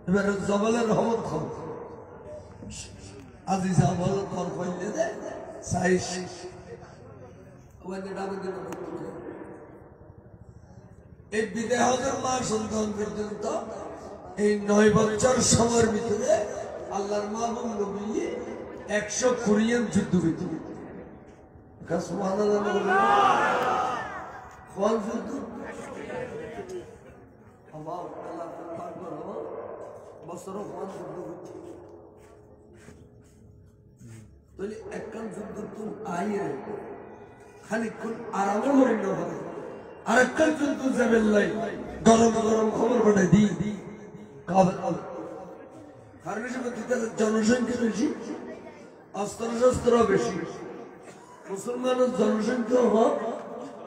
এবার জবালের রহমত খাবো আজি জবল কর কইলে দে সাইশ ওখানে ডাবে দিন এই বিদেহদের মা সন্তান পর্যন্ত এই 9 বছর সময়ের ভিতরে আল্লাহর মাহবুব নবী 100 কোরিয়ান যুদ্ধ হয়েছে সুবহানাল্লাহ কোন যুদ্ধ আল্লাহ তাআলা পাক করো বছর কোন যুদ্ধ হয়েছে তাহলে একখান যুদ্ধ তুমি আইয়ে খানিকক্ষণ আরামও করি না হবে আর একখান যুদ্ধ যাবেন লাই গরম গরম খবর পাঠাই দিই কারণ হিসেবে জনসংখ্যা বেশি অস্ত্র শস্ত্র বেশি মুসলমানের জনসংখ্যা হোক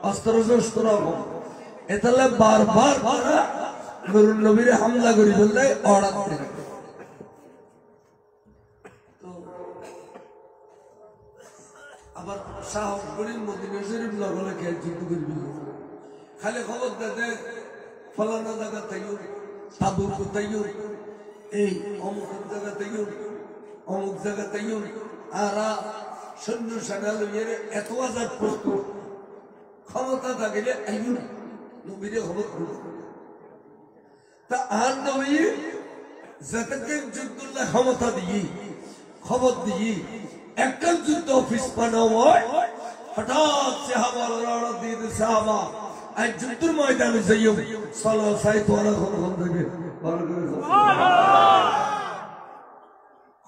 অস্ত্র শস্ত্র হোক এতালে বারবার নুরুন নবীরে হামলা করি ফেললে অর্ডার দেয় আবার সাহস করি মদিনা শরীফ লগলে খেয়ে যুদ্ধ করবি খালি খবর দেয় ফলানা জায়গা তাইও তাবুক তাইও এই অমুক জায়গা তাইও অমুক জায়গা তাইও আর সৈন্য সেনা লইয়ে এত হাজার প্রস্তুত ক্ষমতা থাকিলে আইও নবীরে খবর করব তা আর নবী যাতে যুদ্ধ ক্ষমতা দিয়ে খবর দিয়ে একটা যুদ্ধ অফিস বানাও হয় হঠাৎ সাহাবার রওনা দিয়ে সাহাবা আজ যুদ্ধের ময়দানে যাইও সালা সাই তোরা খন দেবে ভালো করে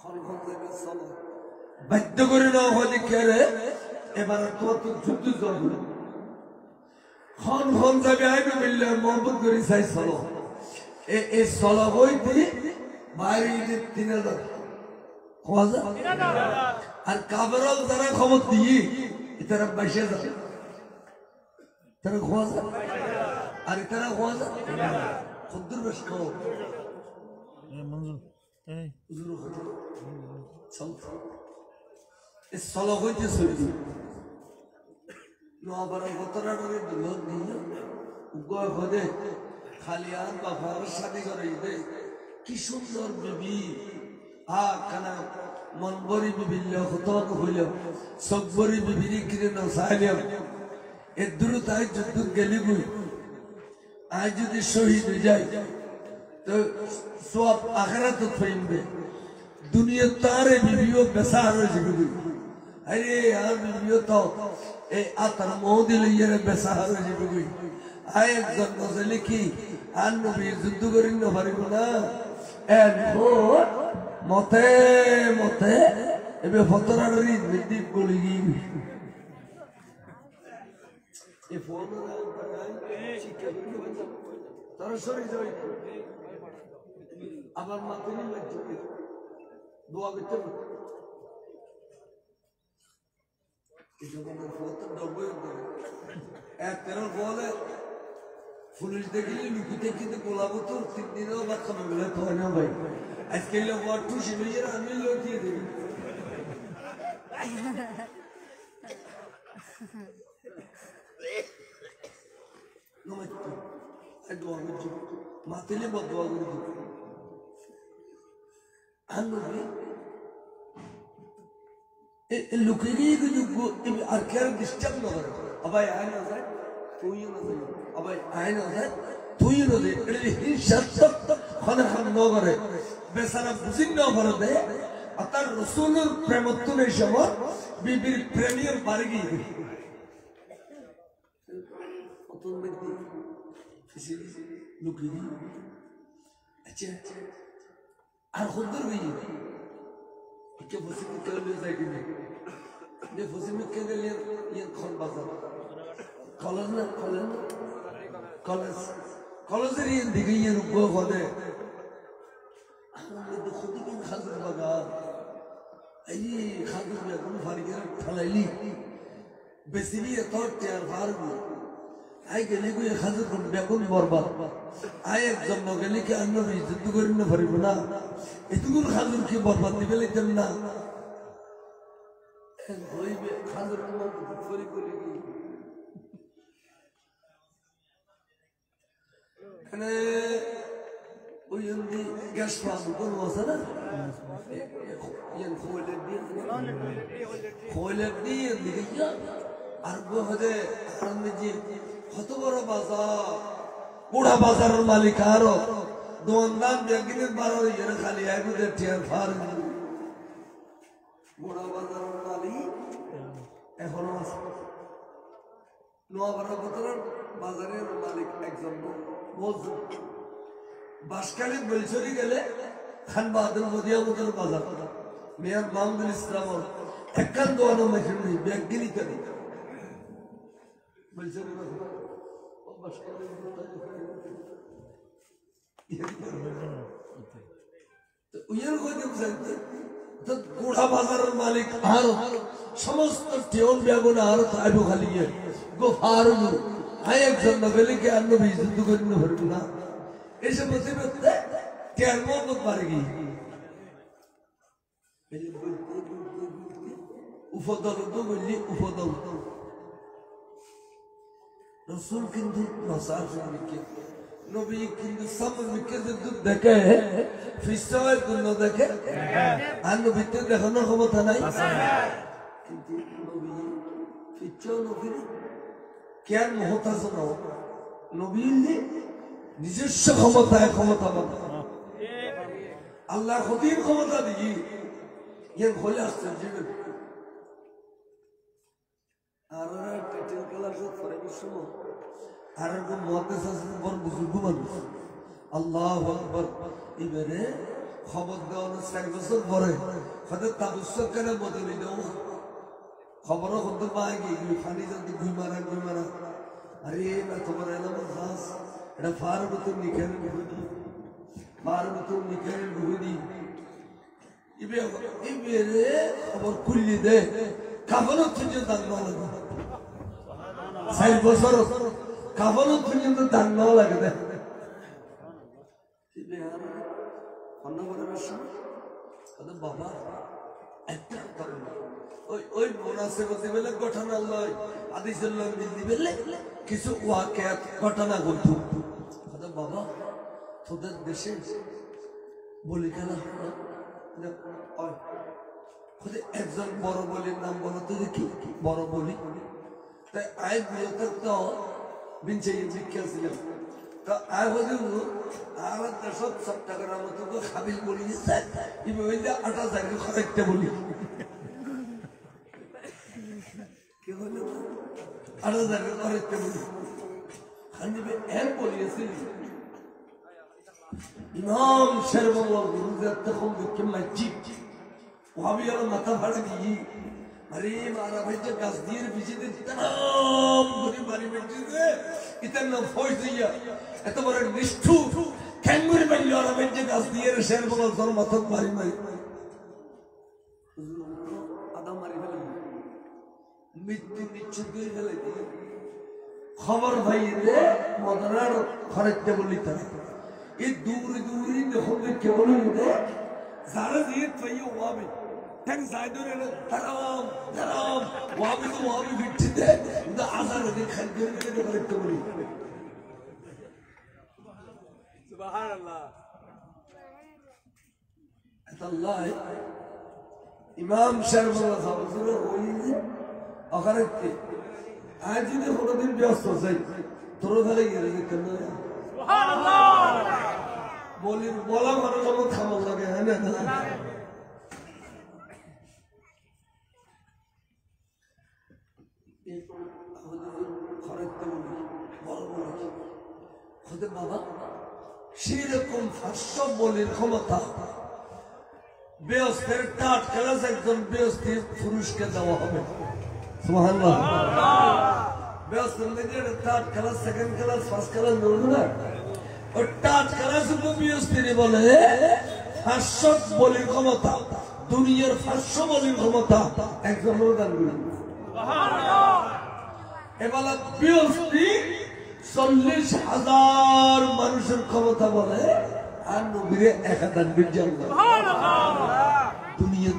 খন দেবে সালা বাধ্য করে না হলে কে রে এবার তো যুদ্ধ চলবে খন যাবে আইবে মিললে মোহাম্মদ করে চাই চলো এই চলা বইতে বাইরে 3000 আর কাবরল যারা খবর দিয়ে তারা বাইশে যাবে তারা খোয়া যায় আর তারা খোয়া যায় খদ্দুর বেশ খাও চলা হইতে চলি নবার কতটা লোক দিয়ে উগয় হদে খালি আর বাবার শাদি করে কি সুন্দর বিবি কানা মন বরি বিবিল হতক হইল সব বরি বিবিরি কিনে না চাইলাম এর দূর তাই যুদ্ধ গেলি গুই আজ যদি শহীদ হয়ে যায় তো সব আখেরাত পাইবে দুনিয়া তারে বিবিও বেসার হয়ে যাবে আরে আর বিবিও তো এই আতার মহদি লইয়ে বেসার হয়ে যাবে আয় একজন নজলে কি আর নবী যুদ্ধ করি না পারিব না এরপর মতে মতে এবার ফতরারি দ্বীপ গলি গিয়ে আবার মাথা দোয়া করতে বলে পুলিশ দেখলে লুকিতে কিন্তু গোলাবো তো 3 দিনেও বাচ্চা বলে তো না ভাই আজকে টুসি লইয়ে আমি লুকিয়ে দেবি মাতিলে বদয়া করে দিব লুকিয়ে গিয়ে আর কে ডিস্টার্ব না করে আবার আয় না যায় তুইও না যাই আবার আয় না যায় তুইও না যাই এটা হিংসাত্মক খানে খান ন করে বেচারা বুঝি ন করে দে আর তার রসুলের প্রেমত্বনের সময় বিবির প্রেমিয়ার বাড়ি গিয়ে লুকিয়ে আচ্ছা আর খুদ্দুর গিয়ে কে বসে কেউ যায় কিনে যে বসে কে গেলে খল বাজার কলেজ না কলেজের দিকে রূপ হদে খুদি কোন খাজুর বাগান এই খাজুর বেগুন ফারিকের ঠালাইলি বেশি নিয়ে তোর টেয়ার ফারবি আই গেলে গুয়ে খাজুর কোন বেগুন বরবাদ আই একজন গেলে কি অন্য যুদ্ধ করি না পারিব না এটুকুন খাজুর কি বরবাদ দিবে লাইতেন না খাজুর করি করি ওই জন্য গ্যাস পাবো কোনো আছে না আর কত বড় বাজার বুড়া বাজারের মালিক আরো দোকানদার ব্যাগিনের বারো খালি একদের টিয়ার ফার বুড়া বাজারের মালিক এখনো আছে নোয়াপাড়া বাজারের মালিক একজন বলছেন বাসকালী বলছরি গেলে খান বাহাদুর মদিয়ামতের বাজার মেয়র মাহমুদুল ইসলামর একখান দোয়ানো মেশিন নেই ব্যাগগিরি করে বলছরি বুড়া বাজারের মালিক আর সমস্ত টেউন ব্যাগুন আর আইবো খালি গো ফারুন আই একজন নবেলে কে আর নবী যুদ্ধ করি না ভরবো না এসে বসে বসতে টের মত পারে কি উফদল তো বললি উফদল রসুল কিন্তু নসার নবী কিন্তু সব মিকে দেখে ফিসের জন্য দেখে আর নবীতে দেখানোর ক্ষমতা নাই কিন্তু নবী ফিচ্ছেও নবী কেন মহতাজ নবী নিজস্ব ক্ষমতায় ক্ষমতা আল্লাহ খতির ক্ষমতা দিয়ে ইয়ে হলে আসছে জীবন আর টাইটেল কালার করে সময় আর মহাদেশ আছে বড় বুজুর্গ মানুষ আল্লাহু আকবার এবারে খবর দেওয়ার 4 বছর পরে হয়তো তাবুসক করে বদলে দাও খবরও করতে পাই গিয়ে ফানি যদি ঘুই মারা আরে না তোমার এলাম খাস এটা ফার মতো নিখেল ঘুরি এবারে খবর খুললি দে কাফনও তুই দান লাগে 4 বছর কাফনও পর্যন্ত দান নেওয়া লাগে দেখ বাবা ওই মোনাসে বলতে বেলে ঘটনা লয় আদিসুল্লাহ দিদি বেলে কিছু ওয়াকিয়াত ঘটনা ঘটু বাবা তোদের দেশে বলি খেলা একজন বড় বলির নাম বলো তো দেখি বড় বলি তাই আয় বিয়ে তো বিনছে শিক্ষা ছিলাম তো আয় হলে আর সব টাকার মতো খাবিল বলি আটা জায়গা খরচটা বলি কি হলো আটা জায়গা খরচটা বলি খানিবে এর বলিয়েছিল ইমাম শেরবাংলা গুরুদের তখন দেখে মসজিদ ওহাবি আর মাথা ফাড়ে দিয়ে अरे मारा भाई जो गस दिए पीछे दे तमाम बुरी बारी बैठी से इतना फोर्स दिया इतना बड़ा निष्ठु कैंगुरी बन लिया और भाई जो गस दिए शेर बगल दोनों मतलब बारी मारी आधा मारी वाली मिट्टी नीचे गिर गई खबर भाई ये मदरार खर्च के बोली था ये दूरी देखो क्या बोलूँ ये ज़्यादा दिए तो ये हुआ भी Thanks, I do it. Haram. Wabi to Wabi with the Azar they can give it to the Tori. Subhanallah. At Allah, Imam Sharma was also holy. Akarati. I did the whole of the just society. Torotari is a canal. Subhanallah. Bola Marama Kamal again. বাবা সেরকম ভাষ্য বলির ক্ষমতা বেয়স্তের টাট class একজন বেয়স্তের পুরুষকে দেওয়া হবে সুবহানাল্লাহ বেয়স্তের নিজের টাট class second class first class বলবো না ও টাট ক্লাস বেয়স্তের বলে ভাষ্য বলির ক্ষমতা দুনিয়ার ভাষ্য বলির ক্ষমতা একজন দান করেন সুবহানাল্লাহ এবারে বেয়স্তি 40,000 মানুষের ক্ষমতা বলে আর নবীরে 1000 বিজন দুনিয়া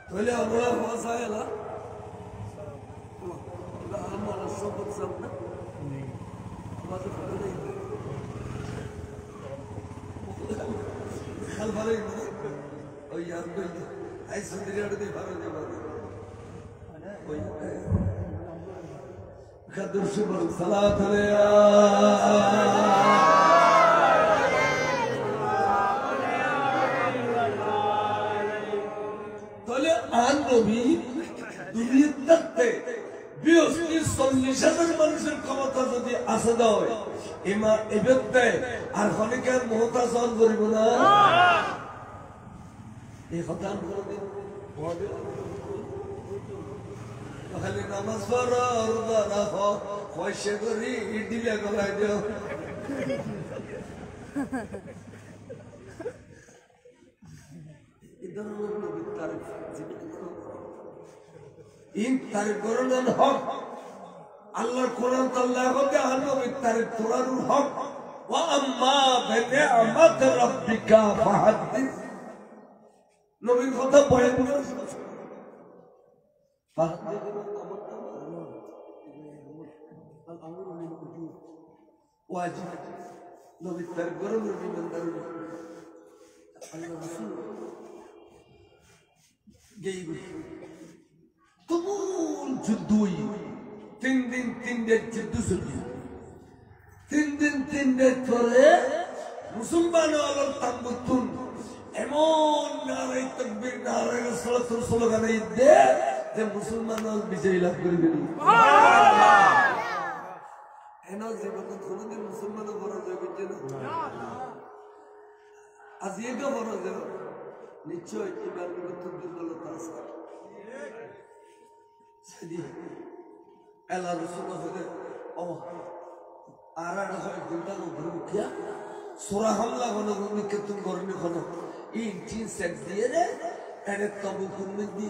তাহলে আমরা ভাষায় এলা আমার সবত সামনে আমাদের আর ভালো ওই আর আই সুন্দরিয়াটা দিয়ে ভালো যাবে ওই খাদুর শুভর সালাত আলাইয়া তাহলে আর নবী দুনিয়ার থাকতে 40,000 মানুষের ক্ষমতা যদি আসে দেওয়া এমা এবার দেয় আর খনিকের মহতাজ হন করিব না এই কথা খালি নামাজ পড়ো রোজা রাখো পয়সা করি দিলে গলায় দিও আল্লাহর কোরআন আল্লাহ হতে নবীর তারিফ কোরআনুল হক ওয়া আম্মা বিনিআমাতি রাব্বিকা ফাহাদ্দিস নবীর কথা বয়ান করে ওয়াজিব নবীর তারিফ করে নবী বান্দার আল্লাহ রাসূল গেই তুমুল যুদ্ধই 3 দিন 3 রাত যুদ্ধ চলছে 3 দিন 3 রাত পরে মুসলমান আল্লাহর তাম্বুতুন এমন নারে তাকবীর নারে সালাতুল স্লোগান দে যে মুসলমান বিজয় লাভ করবে সুবহানাল্লাহ এনো জীবনে কোনদিন মুসলমান বড় জয় করছে না আজ এগো বড় জয় নিশ্চয় ইমান মৃত্যুর দুর্বলতা আছে আল্লাহ রাসূল বলে ও আরার হয় দুটা ঘুরে উঠিয়া সূরা হামলা হলো নিকে তুমি গরমে হলো এই তিন সেট দিয়ে রে এর তবু কুমে দি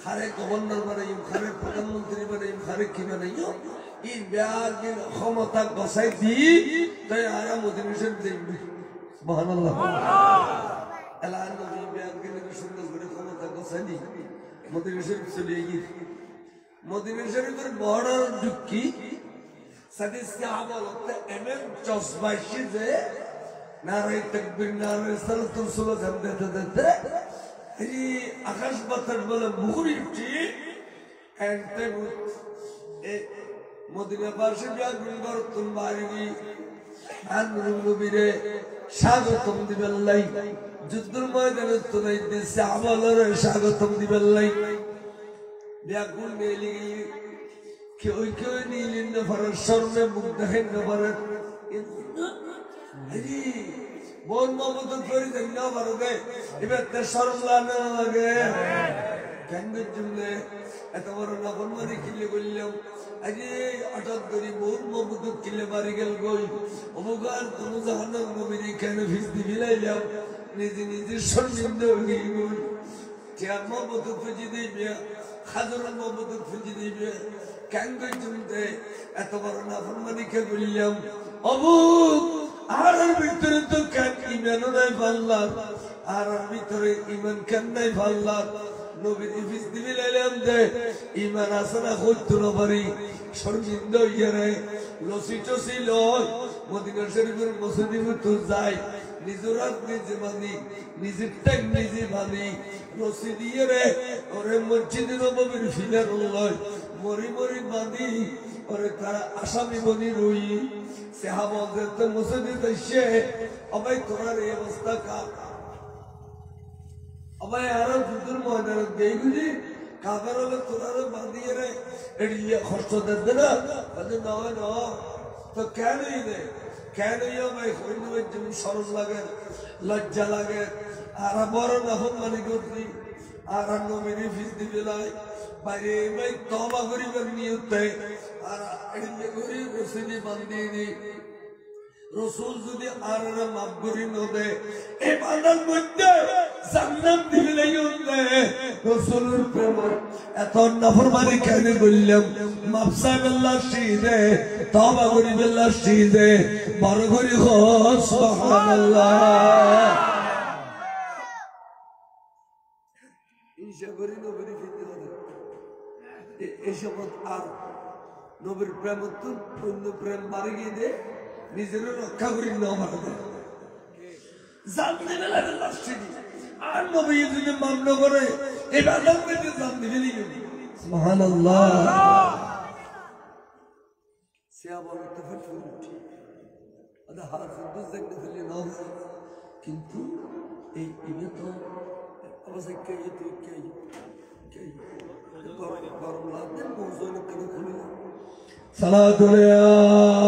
খারে গভর্নর বানাইম খারে প্রধানমন্ত্রী বানাইম খারে কি বানাইও এই ব্যাগের ক্ষমতা বসাই দি তাই আরা মদিনার দেখবে সুবহানাল্লাহ আল্লাহ নবী ব্যাগের সুন্দর করে ক্ষমতা বসাই দি মদিনার চলে গিয়ে মদিনা শরীফের বড় দুঃখী সাদিস সাহাবা লোকটা এমন চশমাশি যে নারে তাকবীর নারে সালাতুল স্লোগান দিতে দিতে এই আকাশ বাতাস বলে মুখরি উঠি এন্তে এ মদিনা পাশে ব্যাগুন গরতুন বাড়ি আর নবীরে স্বাগতম দিবেন লাই যুদ্ধের ময়দানে তো নাই সাহাবালরে স্বাগতম দিবেন লাই ব্যাগুন মেলি কেউ কেউ নিলেন না পারার স্বর্ণে মুখ দেখেন না পারার বোন মমত করে দেন না পারবে এবার তো শরম লাগে কেন জন্য এত বড় নগর মারি কিলে বললাম আরে হঠাৎ করে বোন মমত কিলে মারি গেল গই অবগান কোন জাহান্নাম নবীর কেন ফিসদি বিলাইলাম নিজে নিজের শর্মিন্দ হয়ে গই চেয়ার মমত খুঁজে দিবে খাজরের মমত খুঁজে দিবে কেন জমতে এত বড় নাফরমানিকে বললাম অবু আর ভিতরে তো কেন ইমান নাই পাল্লার আর ভিতরে ইমান কেন নাই পাল্লার নবীর ইফিস দিবি লাইলাম দে ইমান আছে না হইতো না পারি শর্মিন্দ হইয়া রে লসিটো ছিল মদিনা শরীফের মসজিদে তো যাই নিজের হাত নিজে বাঁধি নিজের ট্যাগ নিজে বাঁধি রসি দিয়ে রে ওরে মসজিদে নববীর ফিলার লয় মরি মরি বাঁধি ওরে তারা আসামি বনি রই সাহাবাদের তো মসজিদে এসে অবাই তোরার এই অবস্থা কা অবাই আর যুদ্ধের ময়দানে গেইগুলি কাফের হলে তোরারে বাঁধিয়ে রে এড়িয়ে কষ্ট দেবে না বলে নয় ন তো কেনই রে কেনই ভাই হইনবের যেমন সরল লাগে লজ্জা লাগে আর বড় নফল মানে করছি আর নবীর ফিস দিবে লাই বাইরে ভাই তবা করিবার নিয়তে আর এড়িয়ে করি রসিদি বান্ধিয়ে দিই রসুল যদি আর মাফ করি নদে এই বান্দার মধ্যে জান্নাত দিবে লাগবে রসুলের প্রেম এত নাফরমানি কেন বললাম মাফ সাহেবেল্লাহ শহীদে তওবা করিবেল্লাহ শহীদে বড় করি হো সুবহানাল্লাহ ঈশা করি নবীর ফিতে হবে এসব আর নবীর প্রেম তো অন্য প্রেম মারি গিয়ে দে নিজের রক্ষা করি না জানতে বেলাতে লাগছে আর নবী যদি মান্য করে এবার জানতে জানতে ফেলি সুবহানাল্লাহ সিয়া বলতে ফেলছি আদা হাত দুজ দেখতে ফেলি না কিন্তু এই ইয়ে তো অবশ্যই কে তো কে গরম লাগবে মৌজুদ করে খুলে সালাতুল্লাহ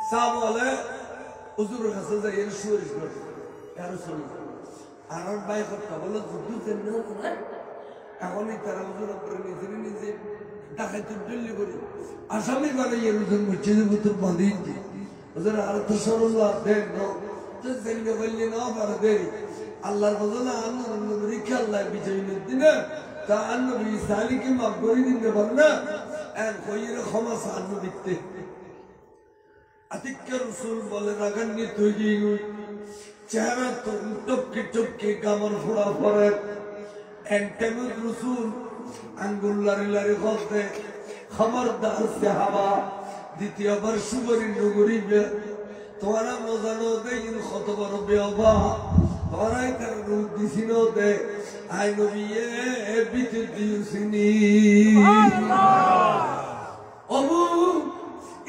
সাবলে হুজুরের কাছে যাই এর সুরিশ করে আর শুনি আর ভাই কথা বলে দুধের না এখনই তারা হুজুর করে নিজে নিজে ডাকাইতে দিল্লি করি আসামি করে এর হুজুর মসজিদে ভিতর বাঁধিয়েছি হুজুর আর তো সরল্লাহ দেন তো জেনে বললি না পারে দেরি আল্লাহর ফজলে নবী আল্লাহ বিজয়ের দিনে তা নবী সালিকে মাফ করে দিতে পারে না আর কইরে ক্ষমা সাহায্য দিতে আতিক্য রসুল বলে রাগান্বিত হয়ে গিয়ে চেহারা তো টপকে টপকে কামড় ফোড়া পরে এন্টেমুদ রসুল আঙ্গুল লারি লারি করতে খবরদার সে হাওয়া দ্বিতীয়বার সুগরি নগরী তোমারা মজানো দেন কত বড় বেবা তোমারাই তার রূপ দিছিল দে আই নবিয়ে বিতে দিউসিনি অবু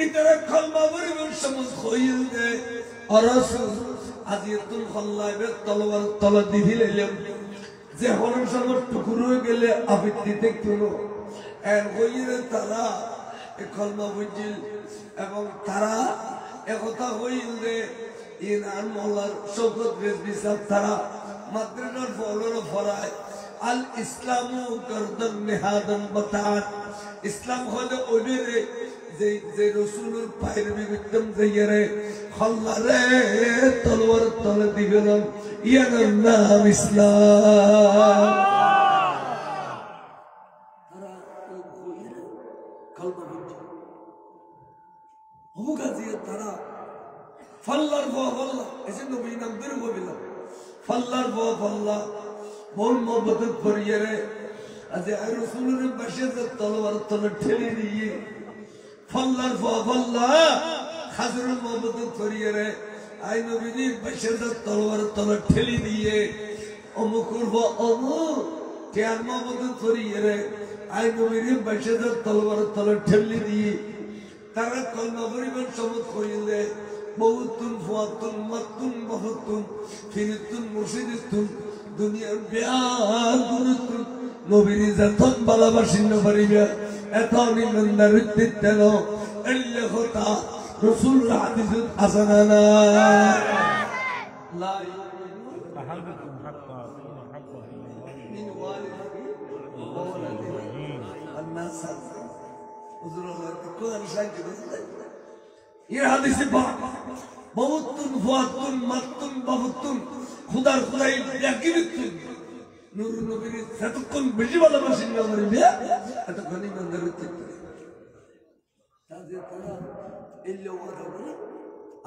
ইতরা কলমা বরিবন সমজ খইল দে রাসূল আজিয়াতুল খল্লাবে তলওয়ার তলা দিহিলাম যে হরম সমর টুকরো হয়ে গেলে আবিতি দেখতো এর হইরে তারা এই কলমা বুঝিল এবং তারা একথা হইল যে ইনার মোল্লার শৌকত বিচার তারা মাদ্রাসার ফলর ফরায় আল ইসলামু গর্দন নিহাদন বাতান ইসলাম হলো ওইরে যে রসুলের পায়ের বিগতম যাইরে খল্লারে তলোয়ার তলে দিগলাম ইয়ার নাম ইসলাম তারা ওইরে কলমা বুঝিল হুগাজিয়ে তারা ফল্লার ফল্লা এসে নবী নাম ধরে বললাম ফল্লার ফল্লা বল মোহব্বত করিয়ে রে আজ আর রাসূলের পাশে যে তলোয়ার তলে ঠেলে দিয়ে ফল্লার ফল্লা খাজরুল মোহব্বত করিয়ে রে আই নবীর পাশে যে তলোয়ার তলে ঠেলে দিয়ে অমুকুর অমুক কেয়ার মোহব্বত করিয়ে রে আই নবীর পাশে যে তলোয়ার তলে ঠেলে দিয়ে তারা কলমা পরিমাণ সমত করিলে বহুতুন ফুয়াতুন মাতুন বহুতুন ফিরিতুন মুর্শিদিতুন দুনিয়ার বিয়ার গুরুতুন নবীর যতন ভালোবাসি না পারিবে এত নিমন্দার দিতেন এলে হতা রসুল হাদিস হাসানা লা আহাদুকুম হাক্কা মিন ওয়ালিহি ওয়া ওয়ালাদিহি الناس হুজুর আল্লাহ কোরআন সাইকে এর হাদিসে পাক বহুতুন ফুয়াতুন মাতুন বহুতুন খুদার খুদাই ইয়াকিনুতুন নূর নবীর যতক্ষণ বেশি ভালোবাসেন না পারিবে এতক্ষণই মন্দির হচ্ছে তাদের তারা এলে ওয়াদা করে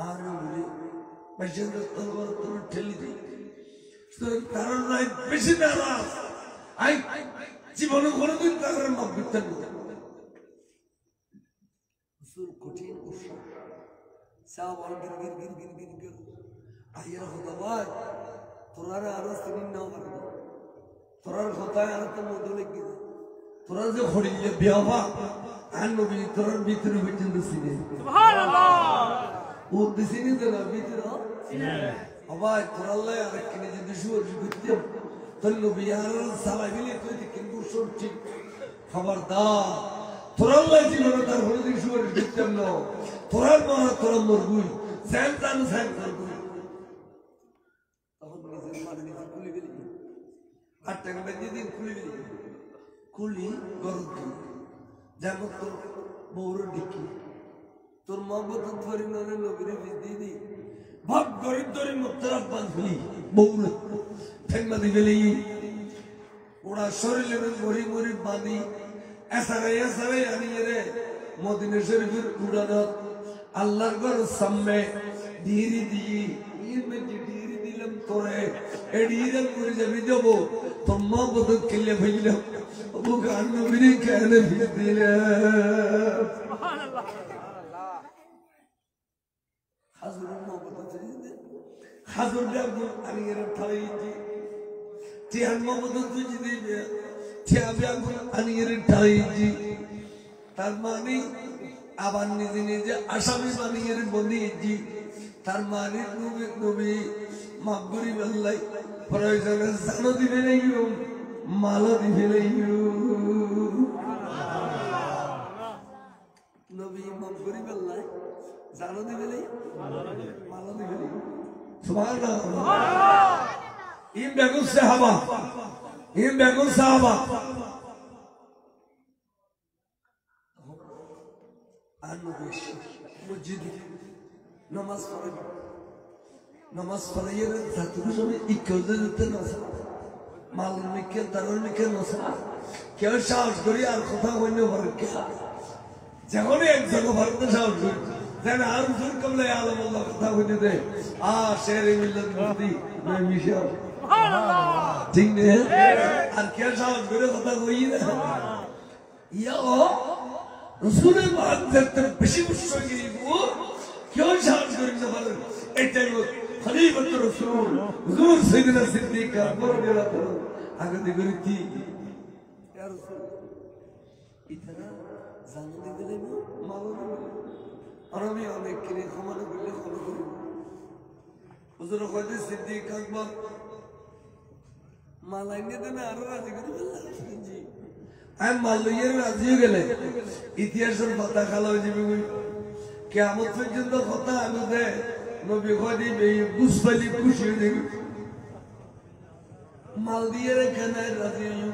আর বলে পেশেন্ট তলবার তোর ঠেলি দিই তারা নাই বেশি নারাজ আই জীবনে কোনোদিন তাদের মাপ দিতেন না কঠিন উৎসব সাহাবাল গির আইয়ার হতো ভাই তোরারে আরো সিনিন নাও পারবি তোরার কথায় আর তো মধু লেগে তোরা যে হরিলে বিয়াবা আর নবী তোরার ভিতরে পর্যন্ত সিনে ও দিছিনি তো না ভিতরে ভাই তোরাল্লাই আর কিনে যদি শুয়োর করতে তোর নবী আর সালাই মিলে তুই কিন্তু সব ঠিক খবরদার তোরাল্লাই জীবনে তার হরিদিন শুয়োর করতাম না তোরার মরা তোরা মরগুই স্যান করবি তখন নিজের মাঝে নিজে খুলে গেলি আর টাকা দিন খুলে গেলি খুলি গরম দিলি যেমন তোর বৌর ডিকি তোর মহব্বত পরিমাণে নবীরে দিয়ে দিই ভাব গরিব ধরে মুক্তরাত বাঁধলি বৌর ঠেঙ্গা দিবেলি ওরা শরীরের মরি মরি বাঁধি এসারাই আনিয়ে রে মদিনা শরীফের উড়ানত আল্লাহর ঘর সামনে ডিরি দিয়ে ডিরি দিলাম তোরে এড়িয়ে করে যাবি দেবো তোর মহব্বত খেলে ভেজলাম अबू खान नबी कहने भी दिले हाजुर मोहब्बत तुझे हाजुर जब अनियर थाई जी तिहान मोहब्बत तुझे दिले तिहान अनियर थाई जी तारमानी আবার নিজে নিজে আসামি বানিয়ে বনিয়েছি তার মানে নবী নবী মাফ করি বললাই প্রয়োজনে জানো দিবে নাই মালও দিবে নাই নবী মাফ করি বললাই জানো দিবে নাই মালও দিবে নাই সুবহানাল্লাহ ইম বেগুন সাহাবা মসজিদ নামাজ পড়ে ছাত্র সময় ইকোতে নসা মালুম মিকে তারুণ মিকে নসা কেউ সাহস করি আর কথা হইল ভরকে যখনই একজন ভরতে সাহস করি যেন আর হুজুর কমলে আলম আল্লাহ কথা হইতে দে শেরে মিল্লাত মুফতি মিশা ঠিক নেই আর কেউ সাহস করে কথা কই না ইয়া রসুলের বাহাদুর বেশি মুশকিল কেউ সাহায্য করেন না বলেন এটাই খলিফাতুর রাসূল হুজুর সাইয়েদনা সিদ্দিক আকবর রাদিয়াল্লাহু আগে দিগরি কি ইয়া রাসূল ইতনা জানতে দিলে মালুম আর আমি অনেক কিনে ক্ষমা করলে ক্ষমা করি হুজুর কইতে সিদ্দিক আকবর মালাইনে দেন আর রাজি করে বললেন জি আমি মাল্লুয়ের রাজি হয়ে গেলে ইতিহাসের কথা খালা হয়ে যাবে কেমন পর্যন্ত কথা আমি দে নবী কদি বুঝপালি খুশি হয়ে যাবে মাল দিয়ে এখানে রাজি হই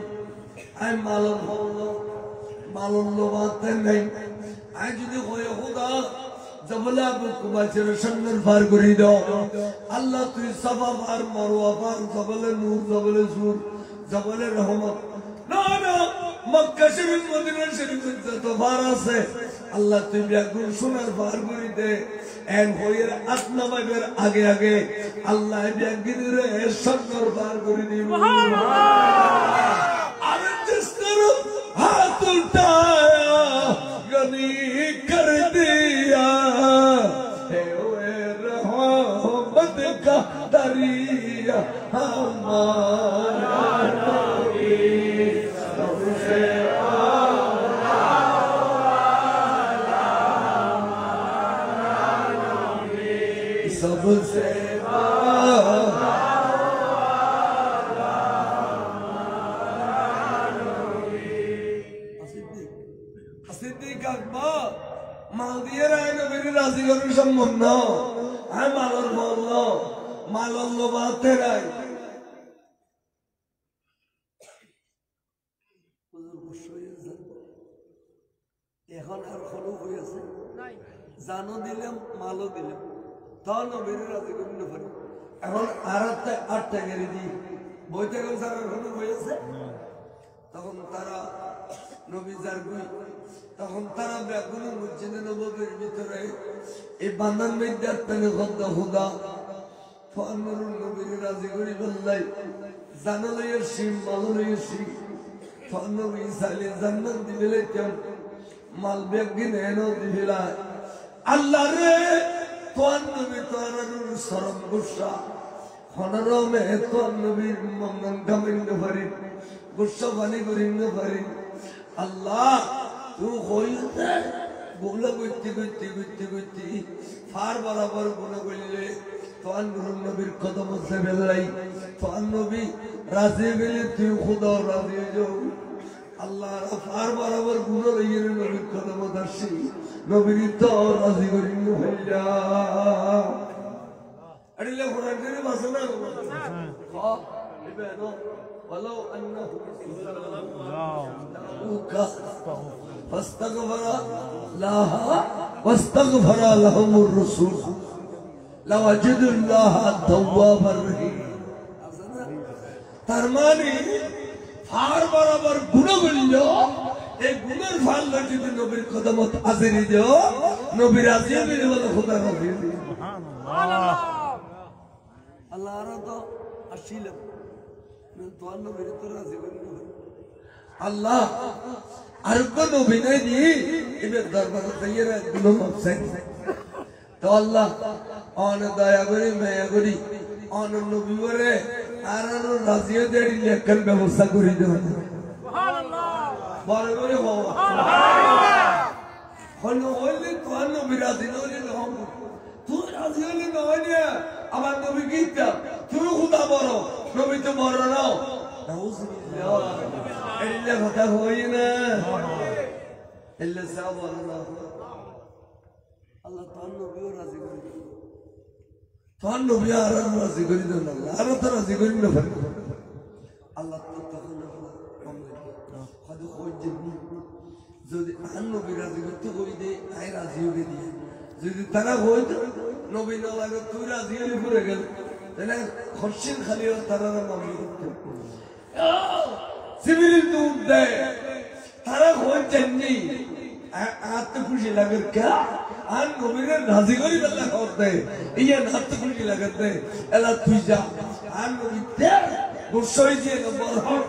আমি মালন হলো মালন লোবাতে নাই আমি যদি হয়ে খোদা জবলা আবু কুবাইছের সন্ন্যাস পার করে দাও আল্লাহ তুই সাফা পার মারওয়া পার জবলে নূর জবলে সুর জবলে রহমত না না মক্কা শরীফ মদিনা শরীফ যত পার আছে আল্লাহ তুই বেগুন সোনার পার করে দে এন হইয়ের আত্মা বাইবের আগে আগে আল্লাহ বেগুনের সন্ন্যাস পার করে দিব আরে জিস করো হাত উঠায়া গনি कर दिया है ओए रहमत का दरिया हमारा नबी सबसे आला नबी सबसे आला सिद्दीक আকবর মাল দিয়ে রায় নবীর রাজি করার সম্ভব না আমি মালর বলল মালর লোবাতে রায় এখন আর খলুক হয়েছে জানো দিলাম মালও দিলাম তাও নবীর রাজি করি না পারি এখন আর আটটা গেড়ে দিই বইতে গেল স্যার খলুক হয়েছে তখন তারা নবী জারগুই তখন তারা বেগুনের মসজিদে নববীর ভিতরে এই বান্দান বিদ্যার্থনে খোদা খোদা ফানুরুল নবীর রাজি করি বললাই জানো লইয়ের সিম মালো লইয়ের সিম ফানবী সালে জান্নাত দিবেলে কেন মাল বেগিন এনো দিবেলা আল্লাহ রে তোর নবী তোরারুর শরম গুসা হনরমে তোর নবীর মঙ্গন গামিন ভরি গুসা বানি করিন ভরি আল্লাহ तू होइते बोला गुत्ती फार बराबर गुना बोलले तो नूर नबीर कदम से बेलाई तो नबी राजी गेले तू खुदा राजी जो अल्लाह फार बराबर गुना लइए नबीर कदम दर्शी नबीर तो राजी करिन भैया अड़ले कुरान के मसला हां इबनो ولو انه فاستغفر لها واستغفر لهم الرسول لوجدوا الله توابا رحيما তার মানে ফার বরাবর গুনাহ করলো এই গুনার ফল যদি নবীর কদমত হাজিরি দিও নবীর রাজিয়ে বলে খোদা রাজি সুবহানাল্লাহ আল্লাহর তো আসিল তো নবীর তো রাজি করলো আল্লাহ আর কোন অভিনয় দিয়ে এবার দরবারে তৈরি গুলো মাপছেন তো আল্লাহ অন দয়া করি মায়া করি অন নবী করে আর রাজিও দেড়ি লেখার ব্যবস্থা করে দেওয়া বড় করে বাবা হল হইলে তোর নবী রাজি নইলে নহব তুই রাজি হইলে নহয় না আমার নবী গীতা তুই খুদা বড় নবী তো বড় নাও এলে কথা হই না এলে সব বড় না আল্লাহ তোর নবীও রাজি করে তোর নবী আর রাজি করে দেন আল্লাহ আর তো রাজি করি না আল্লাহ তো তখন কম হয়তো হই যদি আর নবী রাজি করতে হই দে আই রাজি হয়ে দিয়ে যদি তারা হই নবী না লাগে তুই রাজি হয়ে ঘুরে গেল তাহলে খরচিন খালি তারা মামলি করতে সিভিল তো দেয় তারা হই জানি আত্ম খুশি লাগে কে আর নবীর রাজি করি বেলা করতে ইয়া আত্ম খুশি লাগাতে এলা তুই যা আর নবী দে গুসা হইছে নম্বর হক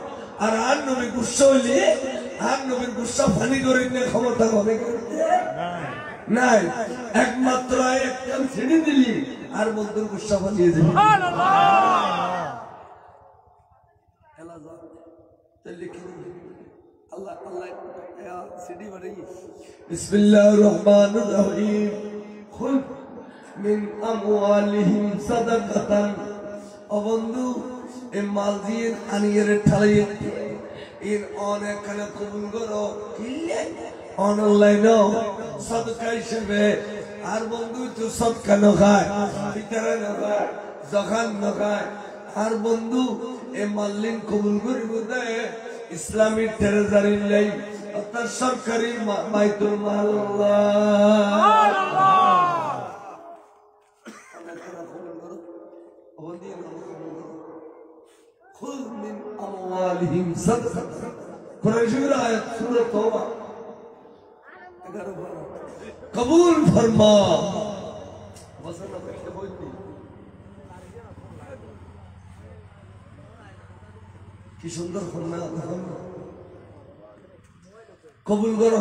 আর আর নবী গুসা হইলে আর নবীর গুসা ফানি করে নিয়ে ক্ষমতা হবে নাই একমাত্র একটা ছেড়ে দিলি আর বন্ধুর গুসা ফানিয়ে দিলি আল্লাহ আল্লাহ সিডি বানাই বিসমিল্লাহির রহমানির রহিম খুদ মিন আমওয়ালিহিম সাদাকাতান ও বন্ধু এই মাল দিয়ে আনিয়ে ঠালিয়ে এর অনেক খানা কবুল করো অনলাইন সদকা হিসেবে আর বন্ধু তো সদকা নখায় পিতারা নখায় জখান নখায় আর বন্ধু এ মাল্লিন কবুল করিব দেয় ইসলামী ট্রেজারি লাই অর্থাৎ সরকারি বাইতুল মাল খুদ মিন আমওয়ালিহিম সাদকা কোরআন শরীফের আয়াত সূরা তওবা 11 কবুল ফরমা বসনা করতে বলতে কি সুন্দর ফরমা কবুল করো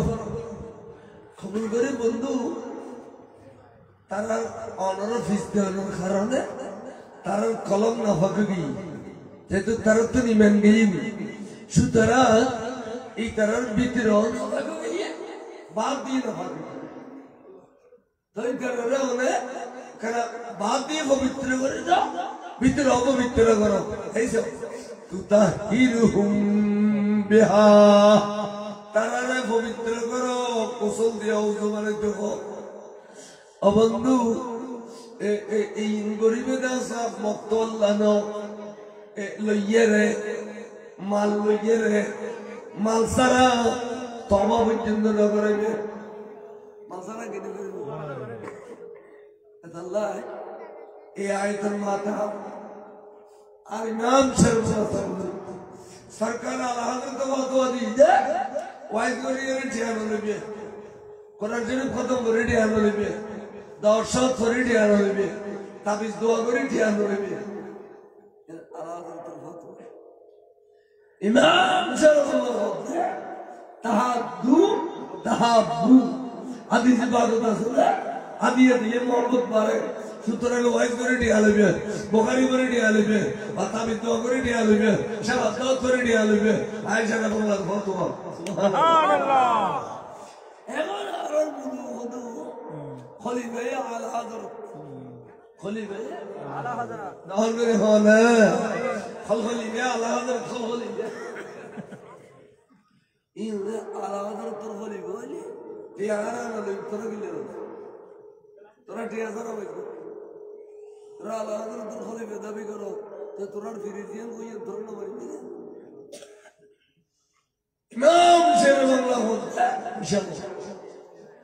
কবুল করে বন্ধু তারা অনর ফিস দেওয়ার কারণে তার কলম না হবে যেহেতু তারা তো নিমেন গেই সুতরাং এই তারার ভিতরে বাদ দিয়ে না হবে তাই কারণে অনেক বাদ দিয়ে পবিত্র করে যাও ভিতরে অপবিত্র করো এইসব তুতাহিরুহুম বিহা তারারে পবিত্র করো কোসল দিয়া উজু মানে দেখো ও বন্ধু এই গরিবে দাসা মক্ত আল্লাহ ন লইয়ে রে মাল লইয়ে রে মাল সারা তবা পর্যন্ত না করাইবে মাল সারা কেটে আল্লাহ এই আয়তের মাথা আর ইমাম সরকার আল্লাহ তো দিয়ে ওয়াইজ করে ঠিয়ানো নেবে কোরআন শরীফ খতম করে ঠিয়ানো নেবে দর্শক করে ঠিয়ানো নেবে তাবিজ দোয়া করে ঠিয়ানো নেবে ইমাম তাহাদু তাহাবু হাদিস ইবাদত আছে হাদিয়া দিয়ে মোহাম্মদ পারে সুতরাং ওয়াইজ করে ঠিয়া নেবে বুখারী করে ঠিয়া নেবে আর তাবিজ দোয়া করে ঠিয়া নেবে শাহাদাত করে ঠিয়া নেবে আয়েশা রাদিয়াল্লাহু ফতোয়া সুবহানাল্লাহ এখন আর বুদু খলিফা আলা হযরত খলিফা আলা হযরত নহর করে হনা খলিফা আলা হযরত খলিফা ইন আলা হযরত খলিফা বলি টিয়ারা না লই তোরা গিলে তোরা টিয়া সারা বইকো তোরা আলা হযরত খলিফা দাবি করো তো তোরা ফিরিজিয়ান কই ধরনা মারি ইমাম শের বাংলা হচ্ছে ইনশাআল্লাহ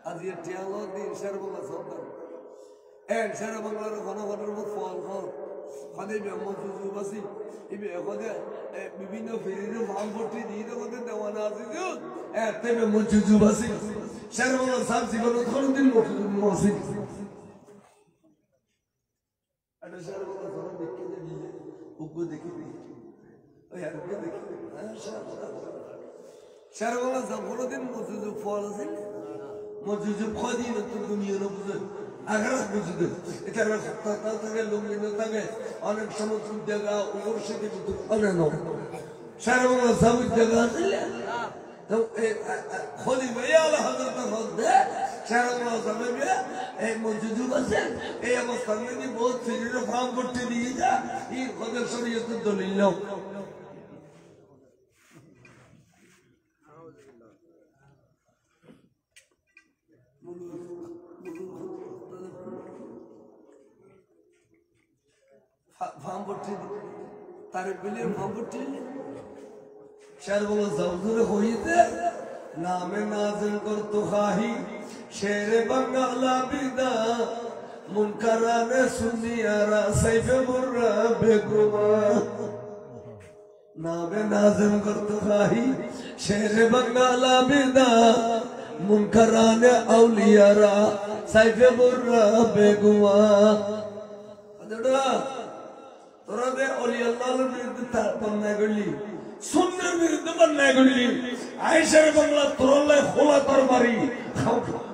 আজ এই টিয়ালো দিন শের বাংলা সরদার এক শের বাংলার ঘনঘনের মত ফল ফল খালি মজুজু বাসি ইবে এখানে বিভিন্ন ফেরির ফার্ম ভর্তি দিয়ে তো দেওয়ানা আছে যে এতে মজুজু বাসি শের বাংলা সাব জীবন কোনদিন মজুজু বাসি এটা শের বাংলা ধরে দেখে দিলে উগ্র দেখে ওই আর দেখে মাশাআল্লাহ শেরবাংলা যাব কোনোদিন মসজিদে ফল আছে মসজিদে খদি না তো দুনিয়া না বুঝে আগার বুঝতে এটা সপ্তাহ থাকে লুঙ্গিন থাকে অনেক সমস্ত জায়গা উপর থেকে অনেক শেরবাংলা যাব জায়গা আছে তো খলি ভাইয়া আল্লাহ হযরত খোদে শেরবাংলা যাবে এই মসজিদ আছে এই অবস্থা নিয়ে বহুত সিরিয়াস ফার্ম করতে দিয়ে যা এই খোদের শরীয়তের দলিল নাও ফার্মপট্টি তার বিলের ফার্মপট্টি শেরবাংলা জাউজুরে হইতে নামে নাজিল করতো খাহি শেরে বাংলা বিদা মুনকারানে সুনিয়ারা সাইফে মুর্রা বেগুমা নামে নাজিল করতো খাহি শেরে বাংলা বিদা মুনকারানে আউলিয়ারা সাইফে মুর্রা বেগুমা আদড়া তোরা দে ওলি আল্লাহর বিরুদ্ধে তার বন্যায় করলি সুন্নার বিরুদ্ধে বন্যায় করলি আয়েশার বাংলা তোরলাই খোলা তরবারি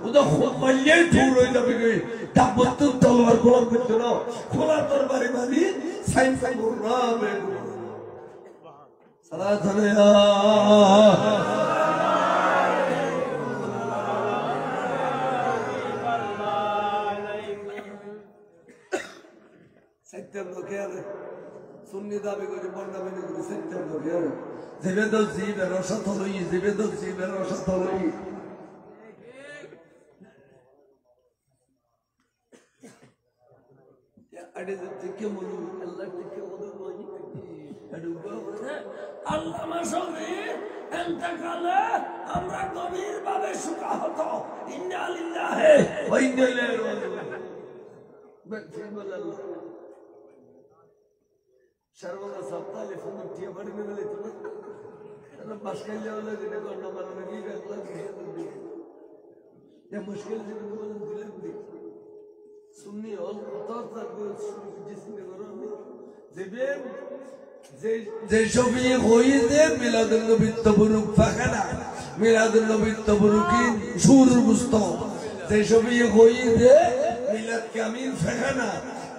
ওটা মাল্যাই ঠুর হয়ে যাবে গে ডাবত তলোয়ার গোলাম করতে না খোলা তরবারি মানে সাইফ মুর্রা বেগুমা সালাত আলাইহা সত্যম লোকের সুন্নি দাবি করে বন্যা মেনে করে সত্যম লোকের জীবেদ জীবের রসত হলই জীবেদ জীবের রসত হলই আরে থেকে বলু আল্লাহ থেকে ওদের বলি আল্লাহ মাসুরি ইন্তেকালে আমরা গভীরভাবে শোকাহত ইন্না লিল্লাহি ওয়া ইন্না ইলাইহি রাজিউন বেফিবুল্লাহ শেরবাংলা সপ্তাহে ফোন টিয়া বাড়ি নিয়ে গেলে তো বাসকাল যাওয়া যেটা করলো মানে কি রাখলাম या मुश्किल से भी बोल दिले भी सुन्नी और उतार तक जिसने करो जे शोभी होई दे मिलादुन नबी तबरुक फखना मिलादुन नबी तबरुकी शूर मुस्तो जे शोभी होई दे मिलाद कामिल फखना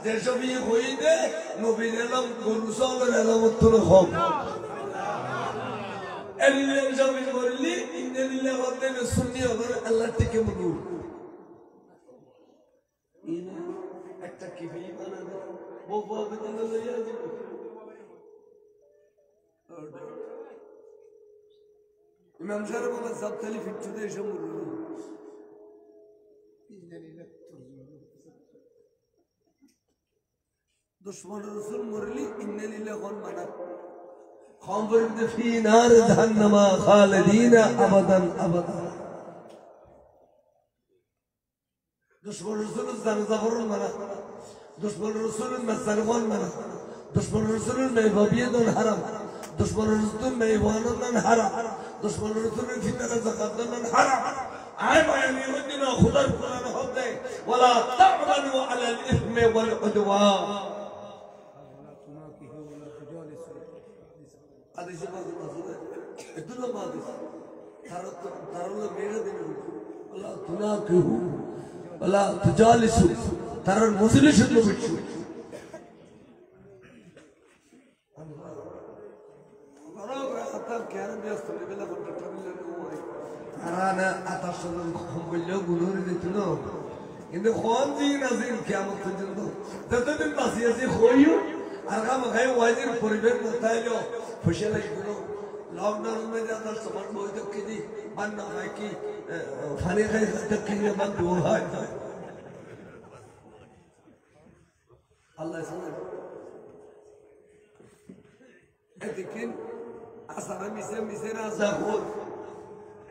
जे शोभी होई दे नबी नेलम गुरुसल नेलमतुल खम এলিলেন জমিন বললি ইন্নালিল্লাহি ওয়া ইন্না ইলাইহি সুন্নি ওদের আল্লাহ থেকে মনু ইনা একটা কি ভি বানাবে বাবা বেতন লইয়া যাবে ইমাম সাহেব বলে সব তালি ফিটতে এসে মরু ইন্নালিল্লাহি দুশমন রাসূল মরলি ইন্নালিল্লাহি কোন মানা خامرد في نار جهنم خالدين ابدا ابدا دشمن رسول زنزفر منا دشمن رسول مسرغون منا دشمن رسول ميبابيد الحرم دشمن رسول ميوان الحرم دشمن رسول في ترى زكات الحرم عيب يعني ودنا خدا القران خده ولا تعملوا على الاثم والعدوان আদেশে বাজে বাজে এদুল্লা বাজে তারলা মেরে দেবে আল্লাহ তুনাকিহু আল্লাহ তুজালিসু তারার মজলিসে তো বিচ্ছু বড় কথা কেন ব্যস্ত লেভেলে বলতে ট্রাভেলার হয় তারানা আতাশন বললো গুলোরে দিছিল কিন্তু কোন দিন আজিল কিয়ামত পর্যন্ত যতদিন বাঁচি আছে হইও আগাম গায় ওয়াজির পরিবেশ মতাইলো ফসল এগুলো লকডাউন में ज्यादा समझ बहुत की दी बंद ना है कि खाने का तक के बंद हुआ है अल्लाह समझ लेकिन आसार मिसे ना जाहोर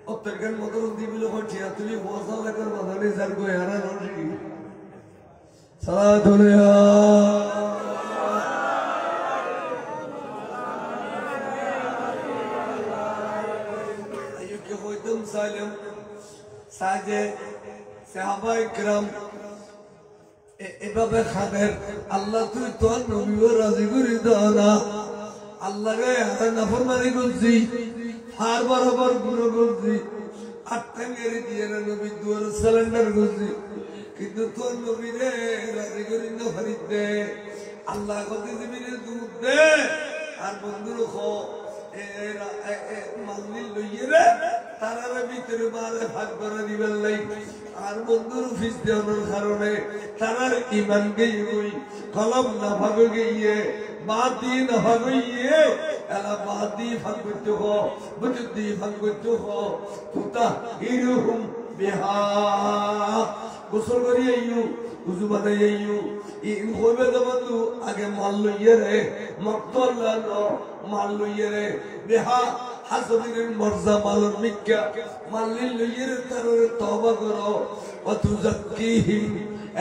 और तर्कन मदर दी बिलो को चिया तुली बहुत लेकर मदनी सर को यारा नौशी सलातुल या সালাম সাজে সাহাবা ইকরাম এভাবে খাদের আল্লাহ তুই তো নবীও রাজি করি দাও না আল্লাহকে নাফরমানি করছি হার বরাবর গুঁড়ো করছি, আটটাঙ্গেরি দিয়ে না নবী দুয়ার সিলিন্ডার করছি, কিন্তু তোর নবীরে রাজি করি না ফারিদ দে, আল্লাহ কতে জমিনে দুধ দে, আর বন্ধুর মাল্লি লইয়ে রে তারার ভিতরে মারে ভাগ করে দিবেন নাই, আর বন্ধুর অফিস দেওয়ার কারণে তারার ইমান গেই কলম না ভাবে গিয়ে বাতি না ভাবে গিয়ে এলা বাতি ভাগ করতে হো বুঝতে ভাগ করতে হো তুতা হিরুহুম বিহা গোসল করি আইয়ু উজু বানাই আইয়ু ইন হইবে তো বন্ধু আগে মাল লইয়ে রে মক্তল্লা মাল লইয়ে রে বিহা হাসবিরের মর্জা মালুর মিক্কা মাল্লিল লইয়ে রে তারে তওবা করো ওয়াতুযাক্কিহিম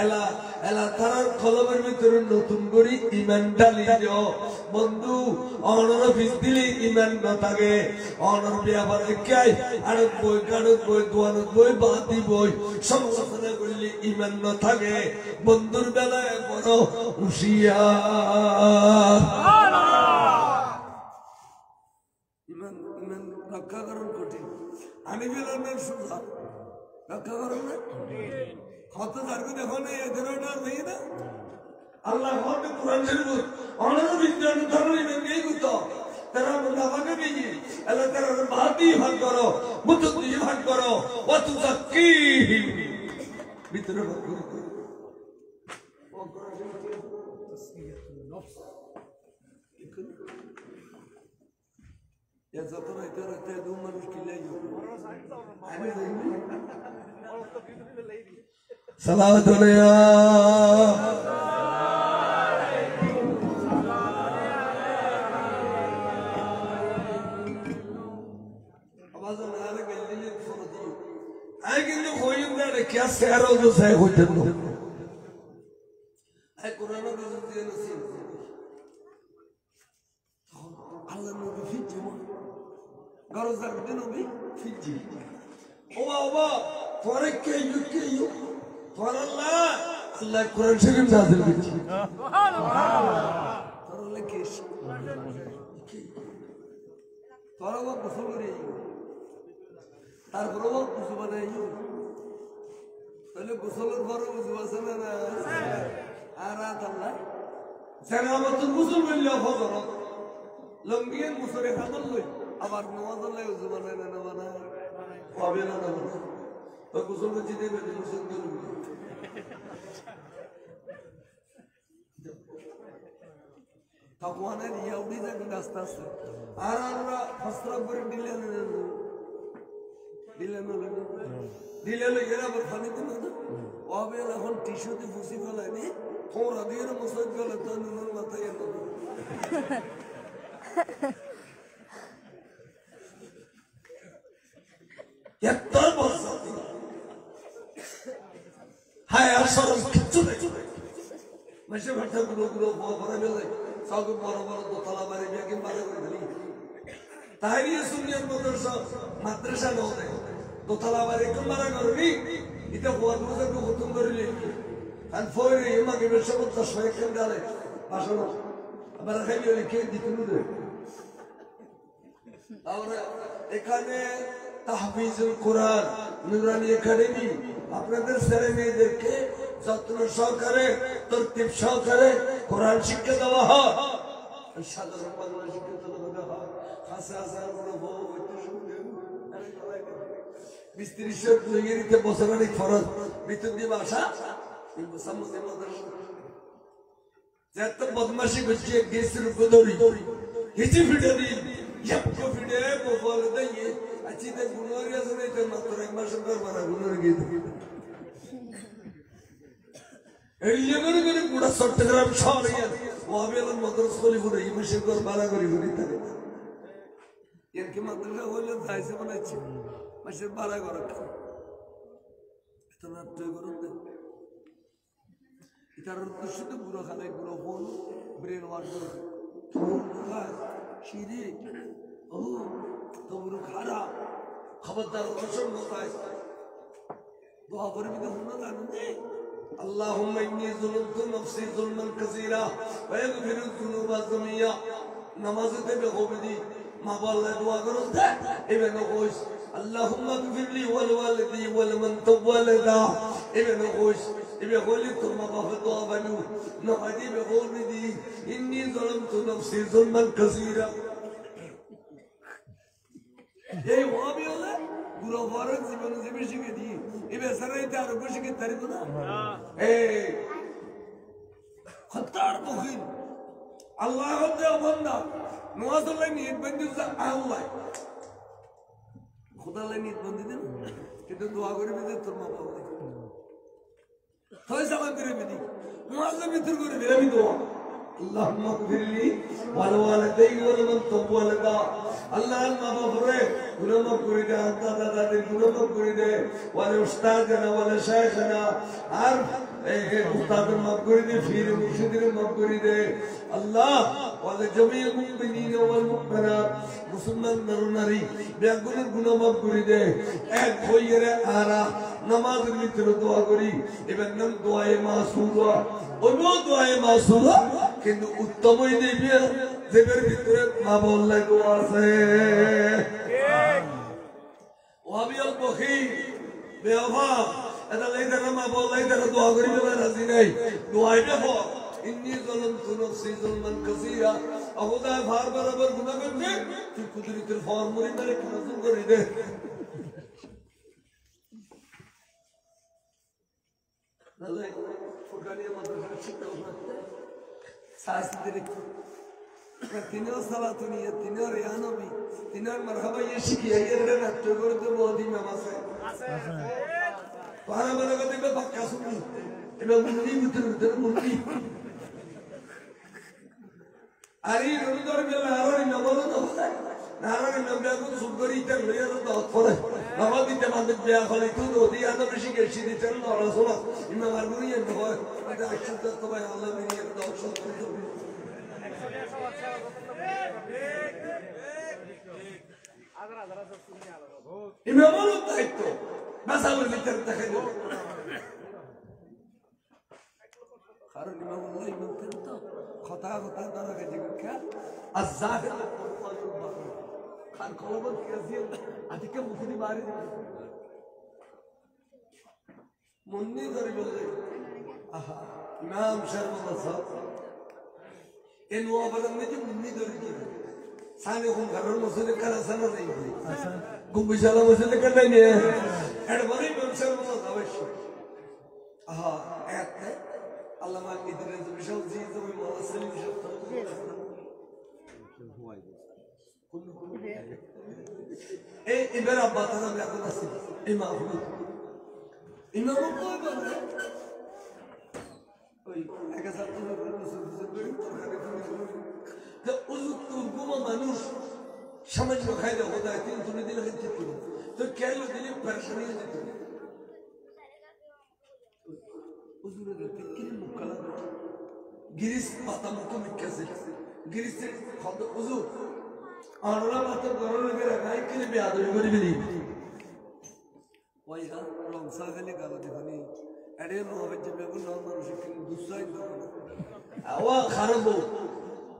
এলা এলা তারার কলমের ভিতরে নতুন করে ইমান ঢালি দিও বন্ধু অনর ফিস দিলে ইমান না থাকে অনর ব্যাপারে কাই আর বই কাড়ত বই দোয়ানত বই বাতি বই সমালোচনা করলে ইমান না থাকে বন্ধুর বেলায় বড় হুঁশিয়ার ইমান ইমান রক্ষা করুন কঠিন আমি গেলাম সুজা রক্ষা করুন না কত জায়গা দেখো না এদের নেই না আল্লাহ হতে কোরআন শরীফ অনর বিজ্ঞান ধর্মী নেই গুতো তারা মুনাফাকে বেজি আল্লাহ তারা বাতি ভাগ করো মুতুদি ভাগ করো ওয়াতুযাক্কিহিম ভিতরে ভাগ করো তাসকিয়াতুন নফস ইয়া যত রাইতে রাইতে দু মানুষ কিলাই আমি সালাওয়াত আলাইয়া আওয়াজ না আরে গল্লি ফরদি আই কিন্তু হইম না রে কি সেরো जो সে হইতেন না আই কোরআন দিয়ে নসিব আল্লাহ নবী ফিজি গরজার নবী ফিজি ওবা পরে কে ইউ আল্লাহ আল্লাহ কোরআন শরীফ নাযিল করেছে সুবহানাল্লাহ তাহলে কি তোরা গোসল করে তারপরে কিছু বানাই তাহলে গোসলের পরে বুঝু আছে না আর রাত আল্লাহ জানামত গোসল করলে ফজর লঙ্গিয়ে গোসলে খাদল লই আবার নামাজ আল্লাহ উযু বানায় না বানায় হবে না বানায় তো গোসল করতে দেবে গোসল করবে ভগবানের ইয়া উড়ি যাবে আস্তে আস্তে আর আমরা ফসরা করে দিলে এরা আবার পানি দিল না ওবে এখন টিস্যুতে ফুসি ফেলায়নি তোমরা দিয়ে মশাই ফেলে তো নুনের মাথায় এলো এত বছর হায় আসল কিচ্ছু নেই মাসে ভাষা গুলো বড় বেলে সব বড় বড় দোতলা বাড়ি বিয়ে বাড়ি করে দিলি তাই সুনিয়র মাদ্রাসা নয় দোতলা বাড়ি কম বাড়া করবি এটা বহুত বছর খতম করিলি আর ফয়রে এমাকে বেশ করতে শয়ে কেন ডালে আসলো আবার খাইলি ওই কে দিতে নুরে আমরা এখানে তাহফিজুল কোরআন নুরানি একাডেমি আপনাদের ছেলে মেয়েদেরকে যত্ন সহকারে তরতিব সহকারে কোরআন শিক্ষা দেওয়া হয় সাধারণ বাংলা শিক্ষা দেওয়া হয় খাসা হাজার বড় বউ মিস্ত্রি সব লইয়েরিতে বছরানিক ফরজ বেতন দিয়ে বাসা যত বদমাশি করছে গেসের উপদরি হিচি ফিটে দিন ইয়াপকো ফিটে বল দেই আছি তে গুণরি আছে না এটা মাত্র এক মাস পর মারা গুণরি গিয়ে এই জেগরে করে পুরা চট্টগ্রাম শহরে ওয়াবিল মাদ্রাসা খলিফুরে ইমাশে কর বালা করি করি তারে এর কি মাদ্রাসা হলো যাইছে বানাইছে মাসের বালা করে এটা না তুই করুন না এটার উদ্দেশ্য তো পুরো খালে পুরো ফোন ব্রেন ওয়াশ করে শিরি ও তো পুরো খারাপ খবরদার অসম্ভ তাই দোয়া করে বিদে হুনা জানেন اللهم إني ظلمت نفسي ظلما كثيرا ويغفر الذنوب جميعا نماز তে বেগবদি মা বললে দোয়া করো এবেন কইস আল্লাহুম্মা গফিরলি ওয়াল ওয়ালিদি ওয়াল মান তাওয়ালাদা এবেন কইস এবে কইলি তোর মা বাবা দোয়া বানু নহাদি বে বলবি দি ইন্নী যালামতু নাফসি যুলমান কাসীরা এই ওয়াবি হলে পুরো ফরজ জীবন জীবন শিখে দি এবে সারাইতে আর বসে কি তারিখ না এই খতার বখিল আল্লাহ হদ্দে বন্দা নওয়াজুল্লাহ নিয়ত বন্দি আল্লাহ খোদা লাই নিয়ত বন্দি দেন কিন্তু দোয়া করবি যে তোর মা বাবা হয় সালাম করবি দি মুআজ্জিম ভিতর করে দিবি দোয়া اللهم اغفر لي ولوالدي ولمن تولدا الله ما بفره গুনাহ করে দে দাদা দাদি গুনাহ করে দে ওয়াল উস্তাদনা ওয়াল শাইখনা আর এই উস্তাদ মাফ করে দে ফির মুর্শিদের মাফ করে দে আল্লাহ ওয়াল জামিল মুমিনিন ওয়াল মুমিনাত মুসলমান নারী বেগুনের গুনাহ মাফ করে দে এক হইরে আরা নামাজের ভিতরে দোয়া করি এবার নাম দোয়ায়ে মাসুরা ওইও দোয়ায়ে মাসুরা কিন্তু উত্তমই দিবে যেটার ভিতরে মা বললে দোয়া আছে ওয়াবিয়াল বখি বেওফা এটা লাইদারা মা বললে এটা দোয়া করিবে না রাজি নাই দোয়াই দেখো ইন্নী যালামতু নাফসি যুলমান কাসীরা আহুদা ভার বরাবর গুনাহ করবে তুই কুদরতের ফরমুলি করে খাজু করে দে তাহলে ফুরকানিয়া মাদ্রাসা শিক্ষক শাস্ত্রী তিনও সালাতুনিয়া তিনও রিয়ানবি তিনও মারহাবা শিখিয়ে এর নাট্য করতে বহুত ইমাম আছে পারা বলে কত বাক্কা শুনি এবং মুন্নি ভিতরে মুন্নি আরে রুদর বেলা আরে নবল নবল নারায়ণ নবী সুগরিতে লইয়া তো করে নবদিতে মানে বিয়া হলে তো ওদি আদা বেশি গেছি দিতে না রাসূল ইমাম আরগুনিয়ে নয় এটা আশুদ্ধ তো ভাই আল্লাহ মিনিয়ে দর্শন করতে ইমামুল দায়িত্ব মাসাউল ভিতর দেখেন কারণ ইমামুল্লাহ ইমাম তো কথা কথা দ্বারা কাজে কা আযাহির খান কলবত কেসিয়ে আদিকে মুখনি মারি মুন্নি ধরে বলে আহা ইমাম শর্মা সাহেব এ নোয়াবাদের মধ্যে মুন্নি ধরে কি সানে কোন ঘরের মসজিদে কারা সানা নাই আচ্ছা গুম্বিশালা মসজিদে কাটা নেই এর বলে ইমাম শর্মা অবশ্য আহা এক আল্লামা ইদরিস বিশাল জি তুমি মুসলিম শব্দ এই এবার আব্বা তারা এখন আছে ইমাম ইমাম কই বলে ওই 1000 করে তো উজুত গুমা মানুষ সমাজ খাইলে হতো তিন তুলে দিলে হচ্ছে তো কেন দিলে পরেশানি হতো উজুরে দেখতে কি মুকালা গিরিস পাতা মুখ মিকাছে গিরিসের খদ উজু আনলা পাতা গরলে বেরা গায় কিলে বেয়াদবি করি বিলি ওইটা লংসা খালি গালা দেখনি এডে নবে যে বেগুন নাম মানুষ কি গুসাই দাও আওয়া খারাপ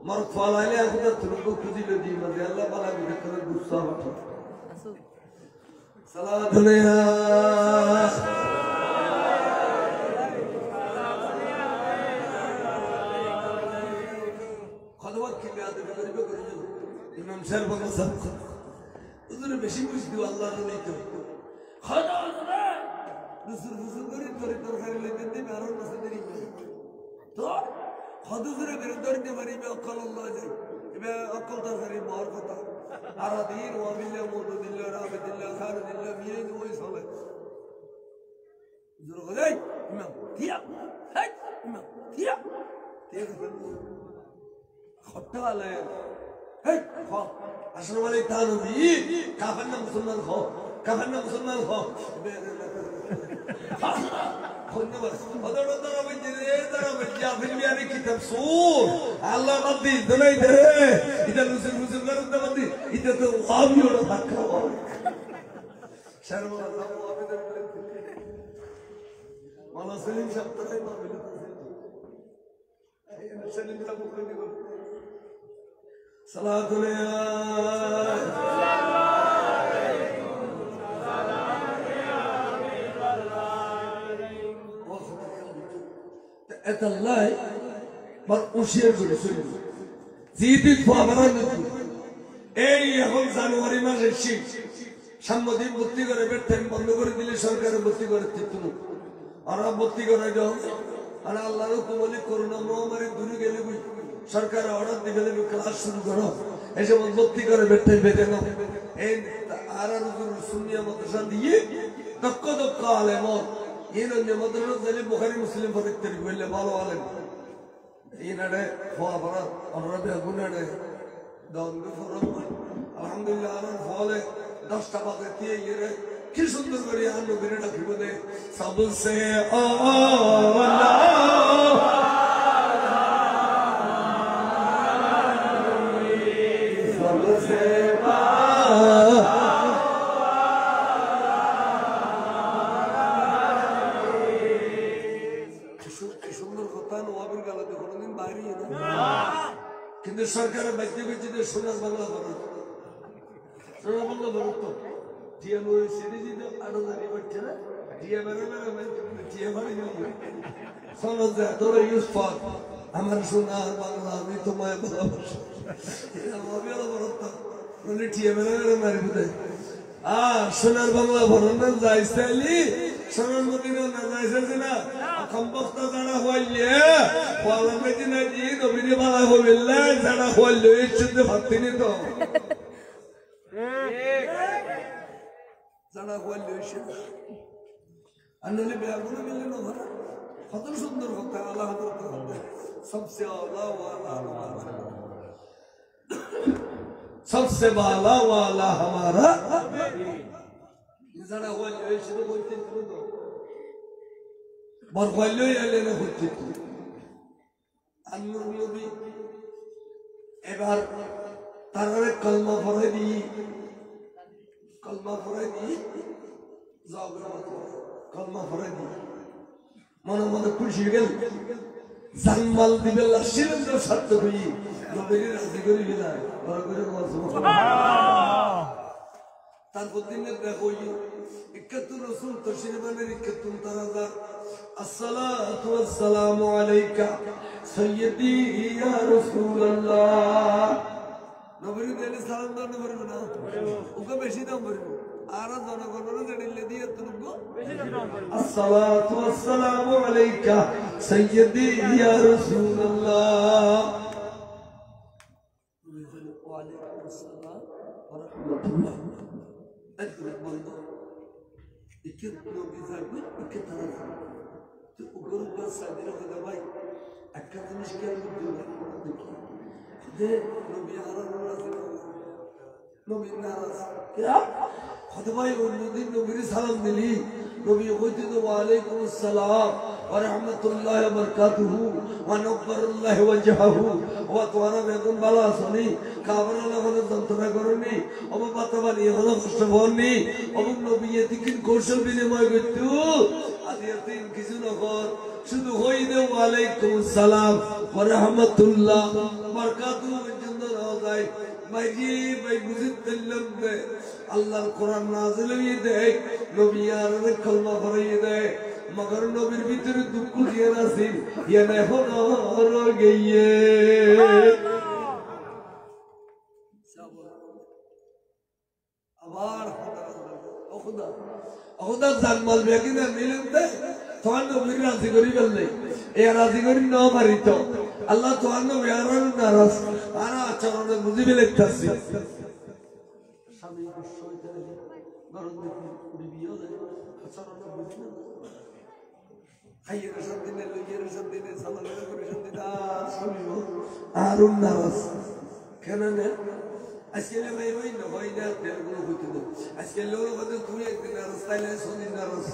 মার ফলাইলে খুদা তুরকো খুদিলে দি মানে আল্লাহ পালা ভিতরে গুসা হতো সালাত আলাইহা খদওয়াত কি বেয়াদবি করিবে করিবে ইমাম সাহেব বলেন সব উজুরে বেশি বুঝ দিও আল্লাহর নবী তো খদা না দুসুর দুসুর করে তোর তরকারি লেগে দিবে আর মসজিদের ইমাম তো খদুজুরে বের ধরতে পারিবে অকল আল্লাহ যাই এবে অকল তরকারি মার কথা আর দিন ওয়া বিল্লাহ মুদুদিল্লাহ রাবিদিল্লাহ খারুদিল্লাহ মিয়ে ওই সবে উজুর বলে ইমাম দিয়া হাই ইমাম দিয়া ঠিক আছে খট্টা আলে হেই খ আসলে বলে তানবি কাফের না মুসলমান খ কাফের না মুসলমান খ ধন্যবাদ ওদের দ্বারা বলছে রে দ্বারা বলছে আপনি বিয়ারে কিতাব সুর আল্লাহ বাদি দলাই দে এটা মুসলিম মুসলমান দ্বারা বাদি এটা তো ওয়াবি ওরা থাকা শর্মা সাহেব আবেদন করে মাওলানা সেলিম সাহেব তাই মামলা সেলিম সাহেব বলে সালাতুল এতাল্লাই বার উশিয়ার করে চলে জিদি ফাবারা নতুন এই এখন জানুয়ারি মাসের শীত সাংবাদিক ভর্তি করে বেতন বন্ধ করে দিলে সরকারে ভর্তি করে দিতুন আর ভর্তি করে দাও আর আল্লাহর হুকুম হলে করোনা মহামারী দূরে গেলে সরকার অর্ডার দিবে ক্লাস শুরু করো এই সময় ভর্তি করে বেতন বেঁধে নাও এই আর সুন্নিয়া মাদ্রাসা দিয়ে দক্ষ দক্ষ আলেম এই মাদ্রাসা দিলে বুখারী মুসলিম পড়তে বললে ভালো আলেম এইনারে ফাবারা আমরা বেগুনারে দন্ডু ফরম আলহামদুলিল্লাহ আর ফলে 10টা বাজে দিয়ে এরে কি সুন্দর করে আর নবীরে ডাকিব দে সবসে আলা সবসে কি সুন্দর কথা নওয়াবের গালাতে কোনোদিন বাইরে না কিন্তু সরকারের বাধ্য করছে যে সোনার বাংলা বড় সোনার বাংলা বড় তো টিয়া বই সিরিজ দিতে আরো জানি করছে না টিয়া বেড়ে বেড়ে টিয়া বাড়ি গেল সনদ যা তোরা ইউজ ফর আমার সোনার বাংলা আমি তোমায় ভালোবাসি আমি আলো বড় তো মানে টিয়া বেড়ে বেড়ে মারি বুঝাই সোনার বাংলা ভরণ যাই চাইলি সোনার মদিনা না যাইছে না কমবক্তা যারা হইলে পলামে দিনা জি নবীরে বালা হইলে যারা হইলে ইচ্ছতে ভাবতিনি তো যারা হইলে ইচ্ছে আনলে বেগুনে মিলে না ভরা কত সুন্দর কথা আল্লাহ হযরত सबसे आला वाला सबसे बाला वाला हमारा যারা হইলে ইচ্ছে তো বলতে তো বর হইলে এলে না হচ্ছে আল্লাহ নবী এবার তারারে কলমা পড়ে দি কলমা পড়ে দি মনে মনে খুশি গেল জানমাল দিবে লাসিলেন তো সত্য হই নবীর রাজি করি গেলা বড় করে সুবহানাল্লাহ তারপর দিনে দেখো 71 রাসূল তশরিফানের 71 তারাদার الصلاة والسلام عليك سيدي يا رسول الله নবীর দেনে সালাম দাও না বলবো না ওকে বেশি দাম বলবো আর জনগণের জেনে দিয়ে তুলবো বেশি দাম বলবো الصلاة والسلام عليك سيدي يا رسول الله وعليكم السلام ورحمة الله أكبر بلده إكيد نبي ذاكر إكيد ترى وقول بس هذه هذا باي أكثر مشكلة بالدنيا ده نبي عرب نبي ناس كيا هذا باي ونبي نبي سلام دلي نبي يقول وعليكم السلام ورحمة الله وبركاته ونور الله وجهه وتوانا بيكون بلا سني كابرنا لغنا تنتظر كرني أبو بطباني هذا خشبوني أبو نبي يتكين كوشل بيني ما يقول أديتين كيسونا خور شدو خويده وعليكم السلام ورحمة الله وبركاته وجندر هذاي بايجي باي بزيد تلم ده الله القرآن نازل يده نبي يارن كلمة فريده مگر نبير بيتر دكول يناسين ينهون أرجيه أبار أخدا زمان بيجينا ميلم ده ثوان نبير راضي كوري بلده إيه راضي كوري نو مريتو الله ثوان نبير ناراس أنا أشارون مزي بلك تاسي سامي كشوي تاني نارون بيجي بيجي ده أشارون مزي خير شدنا لغير شدنا سلام عليكم شدنا سامي أرون ناراس كنا أسكيله ما يروي نهاية ده تلقونه بيتنا أسكيله لو بدو توي إكنا رستايله سوني نارس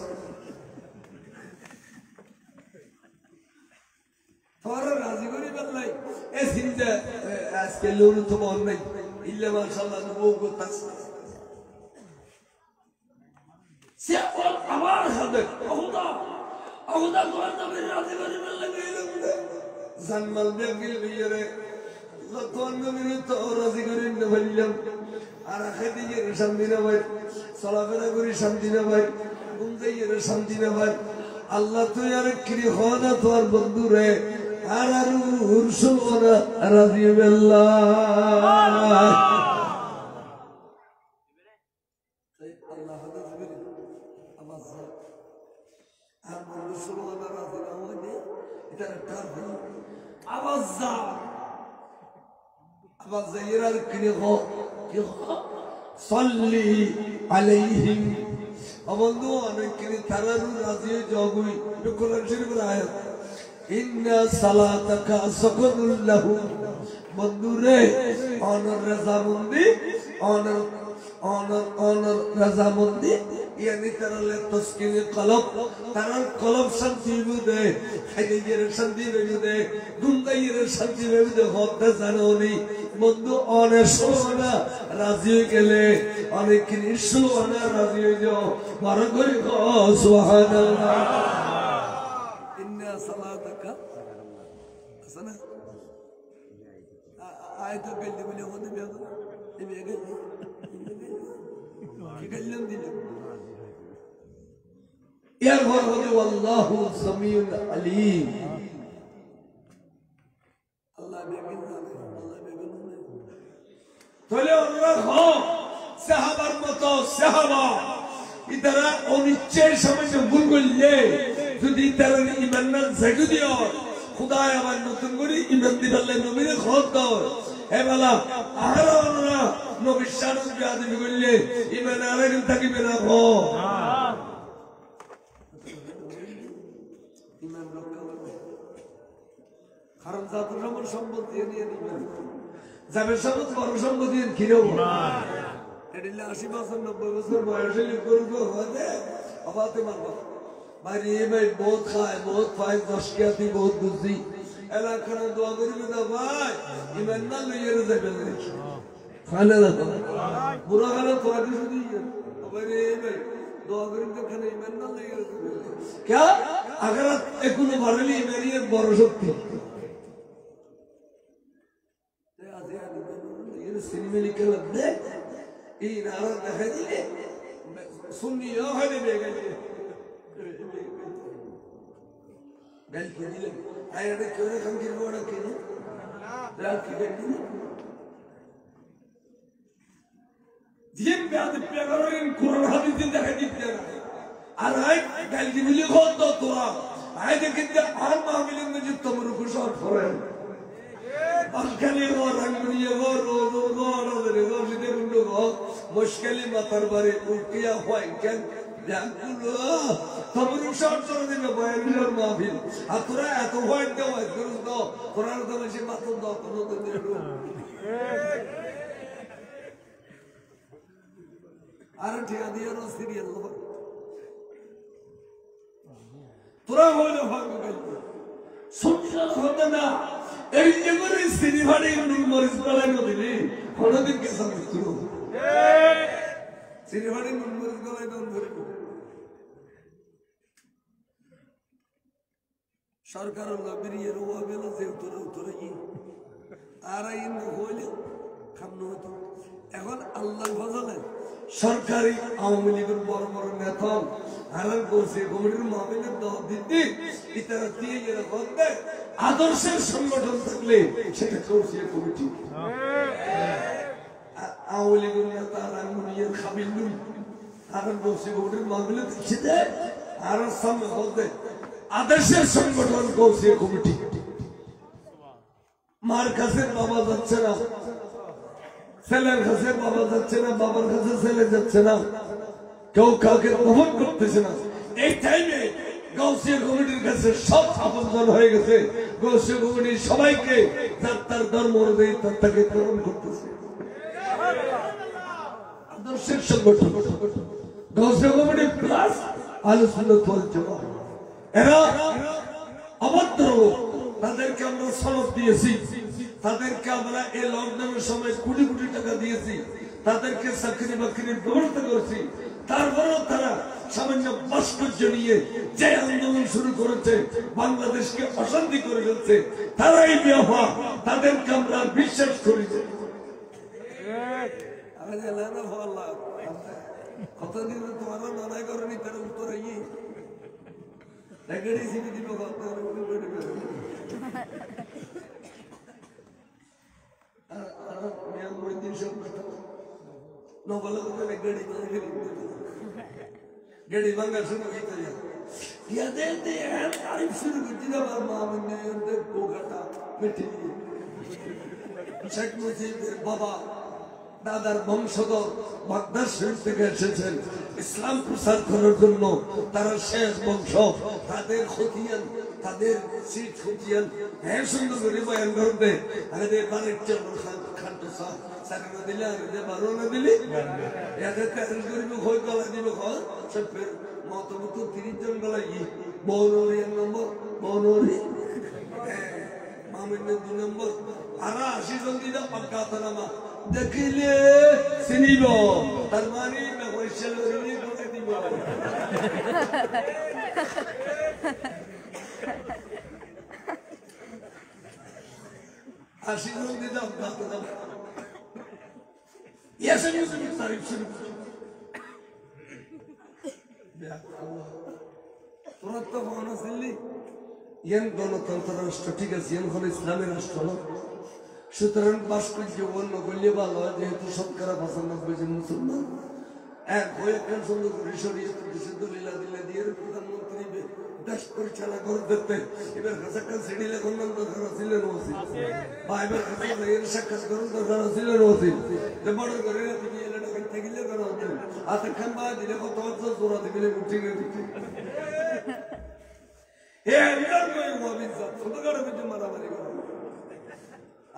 فارا راضي كوري بالله إسهنده أسكيله لو تبان ناي إلا ما شاء الله نبوه قطعس سيأكل أمار هذا أخدا قرآن نبي راضي كوري بالله كيلم ده زنمال بيجيل بيجره যতক্ষণ নবীর তো রাজি করি না বললাম আর খেতে গিয়ে শান্তি না ভাই চলাফেরা করি শান্তি না ভাই ঘুম যাইয়ে শান্তি না ভাই আল্লাহ তুই আর কিরি হওয়া না তোমার বন্ধু রে আর আর উরসুলনা রাজি আল্লাহ আল্লাহ আর বন্ধু সুলনা রাজি না হইলে এটা একটা আওয়াজ যা আওয়াজ যাইয়ে আর কিরি হো কি হো সাল্লি আলাইহিম বন্ধু অনেক কিনি তারারু রাজি জগুই কোরআন শরীফের আয়াত ইন্না সালাতাকা সাকানুল লাহু বন্ধু রে অনর রাজামন্দি অনর রাজামন্দি ইয়ানি তারালে তসকিনে কলব তারার কলব শান্তি বুদে খাইয়ের শান্তি বুদে গুন্দাইয়ের শান্তি বুদে হতে জানোনি বন্ধু অনেক সোনা রাজি হয়ে গেলে অনেক কিনি সোনা রাজি হয়ে যাও বড় করে সুবহানাল্লাহ ইন্না সালাতাকা আসনা আয়াত গেলে বলে হতে বেগো এই বেগে কি গেলাম দিল এরপর হতে আল্লাহু সামিউল আলিম আল্লাহ বেগে আল্লাহ বেগে তাহলে আল্লাহ সাহাবার মতো সাহাবা ইতারা অনিচ্ছার সময় ভুল করলে যদি তারা ইমান না জাগু দিও খুদাই আবার নতুন করে ইমান দিবালে নবীর খত দাও হে বালা আহারা নবীর শান বিয়াদি করলে ইমান আরেক থাকিবে না গো ইমান রক্ষা করবে কারণ জাতুর রহমান সম্পত্তি নিয়ে নিবেন যাবে সবত বড় সম্পত্তি কিনেও না এডিলে 80 বছর 90 বছর বয়সে করবো হতে আবাতে মারবা ভাই ভাই বহুত খায় বহুত পায় দশকিয়াতি বহুত বুঝি এলাকার দোয়া করবে না ভাই ইমান না লইয়ে যাবে না খালে না বুড়া খালে তোরা কিছু দিয়ে ভাই ভাই দোয়া করবে খানে ইমান না লইয়ে যাবে क्या अगर एकुन भरली मेरी एक बड़ शक्ति ते आजे ये सिनेमा लिखे लगदे ई नारा देखा दिले सुन्नी यो हले बेगले गल के दिले आया ने क्यों कम की रोड के रात की गड्डी दिन बाद पे करो इन कुरान हदीस दिन देखा दिते আর আই গাল দি বলি কত তোরা আই দেখিতে আর মাহফিলের মধ্যে তোমরা কুশল করেন বালখালি ও রঙ্গনিয়ে ও রোজ ও রোজরে রোজে রুন্ডো মুশকিলি মাথার বারে উল্টিয়া হয় কেন জানগুলো তোমরা শর্ট করে দিবে বয়ানের মাহফিল আর তোরা এত হয় দেও করছ তো কোরআন তো বেশি মাত্র দাও কোন তো দেব আর ঠিকা দিয়ে না সিরিয়াল তোরা হইলে ভাগ্য গেল সুন্দর হতে না এই যে করে সিনেমারে নুন মরিচ গলায় নদীলে কোনদিন কে সামনে তুলো সিনেমারে নুন মরিচ গলায় নুন ধরে সরকার লবিরিয়ের ও গেল যে তোরা কি আর আইন হইলে খামনো হতো এখন আল্লাহ ফজলে সরকারি আওয়ামী লীগের বড় বড় নেতা হারান করছে কমিটির মাহফিলের দাওয়াত দিতে ইতারা দিয়ে এরা বলতে আদর্শের সংগঠন থাকলে সেটা করছে কমিটি আওয়ামী লীগের নেতা রাঙ্গুনিয়ার খাবিলুল হারান করছে কমিটির মাহফিলে দিচ্ছে আর সামনে বলতে আদর্শের সংগঠন করছে কমিটি মার কাছে বাবা যাচ্ছে না ছেলের কাছে বাবা যাচ্ছে না বাবার কাছে ছেলে যাচ্ছে না কেউ কাউকে গ্রহণ করতেছে না এই টাইমে গাউসিয়া কমিটির কাছে সব আপনজন হয়ে গেছে গাউসিয়া কমিটি সবাইকে যার তার ধর্ম অনুযায়ী তাকে গ্রহণ করতেছে আদর্শের সংগঠন গাউসিয়া কমিটি প্লাস আহলে সুন্নাত ওয়াল জামাত এরা অভদ্র লোক তাদেরকে আমরা সনদ দিয়েছি তাদেরকে আমরা এই লকডাউনের সময় কোটি কোটি টাকা দিয়েছি তাদেরকে চাকরি বাকরির ব্যবস্থা করেছি তারপরেও তারা সামান্য ভাস্কর্য নিয়ে যে আন্দোলন শুরু করেছে, বাংলাদেশকে অশান্তি করে ফেলছে, তারাই বিয়াফা, তাদেরকে আমরা বিশ্বাস করি। কতদিন তোমার লড়াই করেনি তার উত্তর দিব গেড়ি ভাঙ্গা শুরু হইতে শুরু করছি আমার মা গোঘাটা মেটে শেখ মুজিবের বাবা দাদার বংশধর বাগদাদ শরীফ থেকে এসেছেন ইসলাম প্রচার করার জন্য। তারা শেষ বংশ, তাদের খতিয়ান, তাদের সিট খতিয়ান হ্যাঁ সুন্দর করে বয়ান করবে। আরে বারের চলন খাদ্য সারানো দিলে আগে বারো না দিলে এদের কাজ করিব খই গলা দিব খর সব মত মতো 30 জন গলাই বৌনরি 1 নম্বর, বৌনরি মামিনের 2 নম্বর, আর 80 জন দিলে অজ্ঞাতনামা দেখিলে চিনিব, তার মানে পয়সা লড়িয়ে করে দিব। 80 জন দিলে অজ্ঞাতনামা গণতন্ত্র রাষ্ট্র, ঠিক আছে, ইসলামের রাষ্ট্র। সুতরাং ভাস্কর্য বর্ণ করলে ভালো হয়, যেহেতু শতকরা 95 জন মুসলমান এক হয়ে সুন্দর করে শরীয়ত দলিলা দিলা দিয়ে প্রধানমন্ত্রী দেশ পরিচালনা করতে। এবার কাছাকাছি সিডিলে কন্যান দরকার ছিলেন উচিত, বা এবার কাছাকাছি সাক্ষাৎ করুন দরকার ছিলেন উচিত, যে বড় করে তুমি এলাকা খাইতে গেলে করা হচ্ছে হাতে খাম্বা দিলে কত বছর জোড়া দিলে উঠে গেছে। মারামারি করা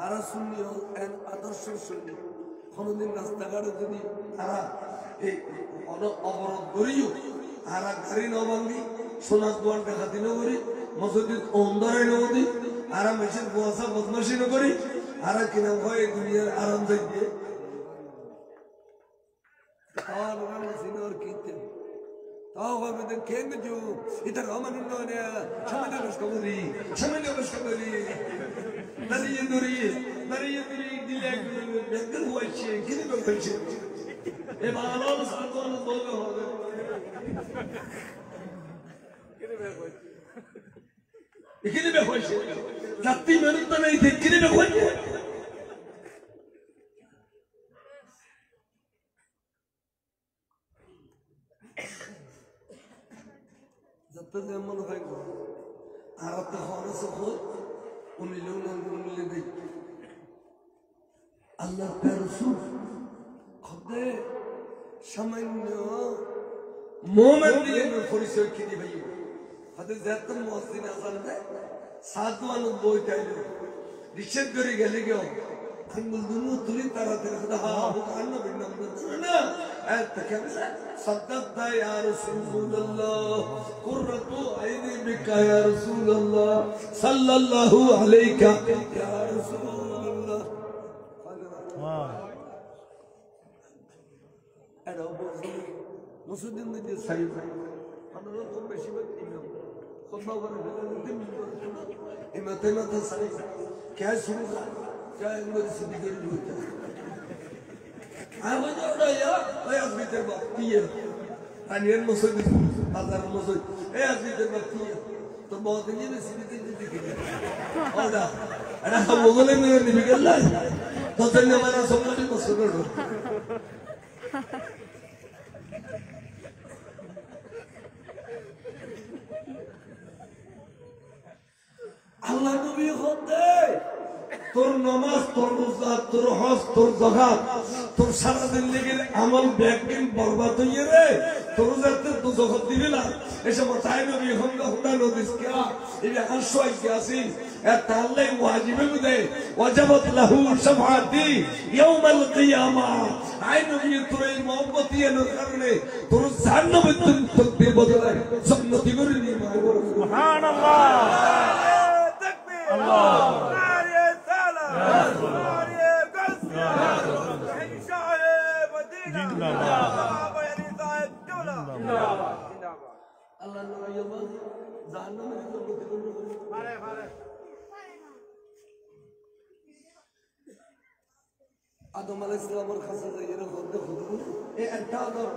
আর শুনিও আদর্শ শুনি কোনদিন রাস্তাঘাটে যদি তারা এই অবরোধ করিও আর গাড়ি ন ভাঙ্গি সোনার দোয়ান ডাকাতি ন করি মসজিদ অন্ধরাই নদী আর মেশিন কুয়াশা বদমাসি ন করি আর কিনা ভয় দুনিয়ার আরাম দিয়ে তাও হবে তো কেন এটা রমানি সামান্য কষ্ট করি, সামান্য কষ্ট করি দাঁড়িয়ে দড়িয়ে দাঁড়িয়ে দড়িয়ে দিলে একদম হয়েছে কিনে হয়েছে এবার বলবে হবে এখানে হয়েছে যাত্রী মেরুত নেই কিনে হয়েছে। যেমন হয় আর তো খরচ আল্লাহ খদে সামান্য মোমেন দিয়ে পরিচয় কিনে ভাই হয়তো যেত মসজিদ আসান দেয় 97 টাইল নিষেধ করে গেলে কেউ আঙ্গুল দুনো তুলি তাড়াতাড়ি صدقت يا رسول الله قرة عيني بك يا رسول الله صلى الله عليك يا رسول الله انا ابو مسلم دي صحيح انا رقم ماشي بكتب خطبه ورا امتى صحيح كاس क्या इंग्लिश दिखे होता है हाँ वो जो उड़ा यार वो आज भी तेरे बाकी है अनियन मसोद बाजार मसोद ये आज भी तेरे बाकी है तो बहुत इंग्लिश में सीधी दिखे और ना अरे हम मोगले में नहीं बिगड़ ला तो चलने हमारा समझ नहीं मसोद उड़ो अल्लाह को भी होते তোর নামাজ, তোর রোজা, তোর হজ, তোর যাকাত, তোর সারা জিন্দেগির আমল ব্যাগিন বরবাদ হইয়ে রে, তোর যাতে তো জগৎ দিবে না। এসব তাই নবী হন্দা হুদা নদিস কিয়া ইবে আশওয়াই কিয়াসিন এটা আল্লাহ ওয়াজিবে বুদে ওয়াজাবাত লাহু শাফাআতি ইয়াউমাল কিয়ামা। আই নবী তোর এই মহব্বতি এর কারণে তোর জান্নাতে তকবীর বদলে জান্নাতি করে নিয়ে সুবহানাল্লাহ তাকবীর আল্লাহ जिंदाबाद আল্লাহ নবী আমার জাহান্নামের গতি করবে পারে পারে আদম আলাইহিস সালামের কাছে যাই এরকম দেখো এই একটা আদম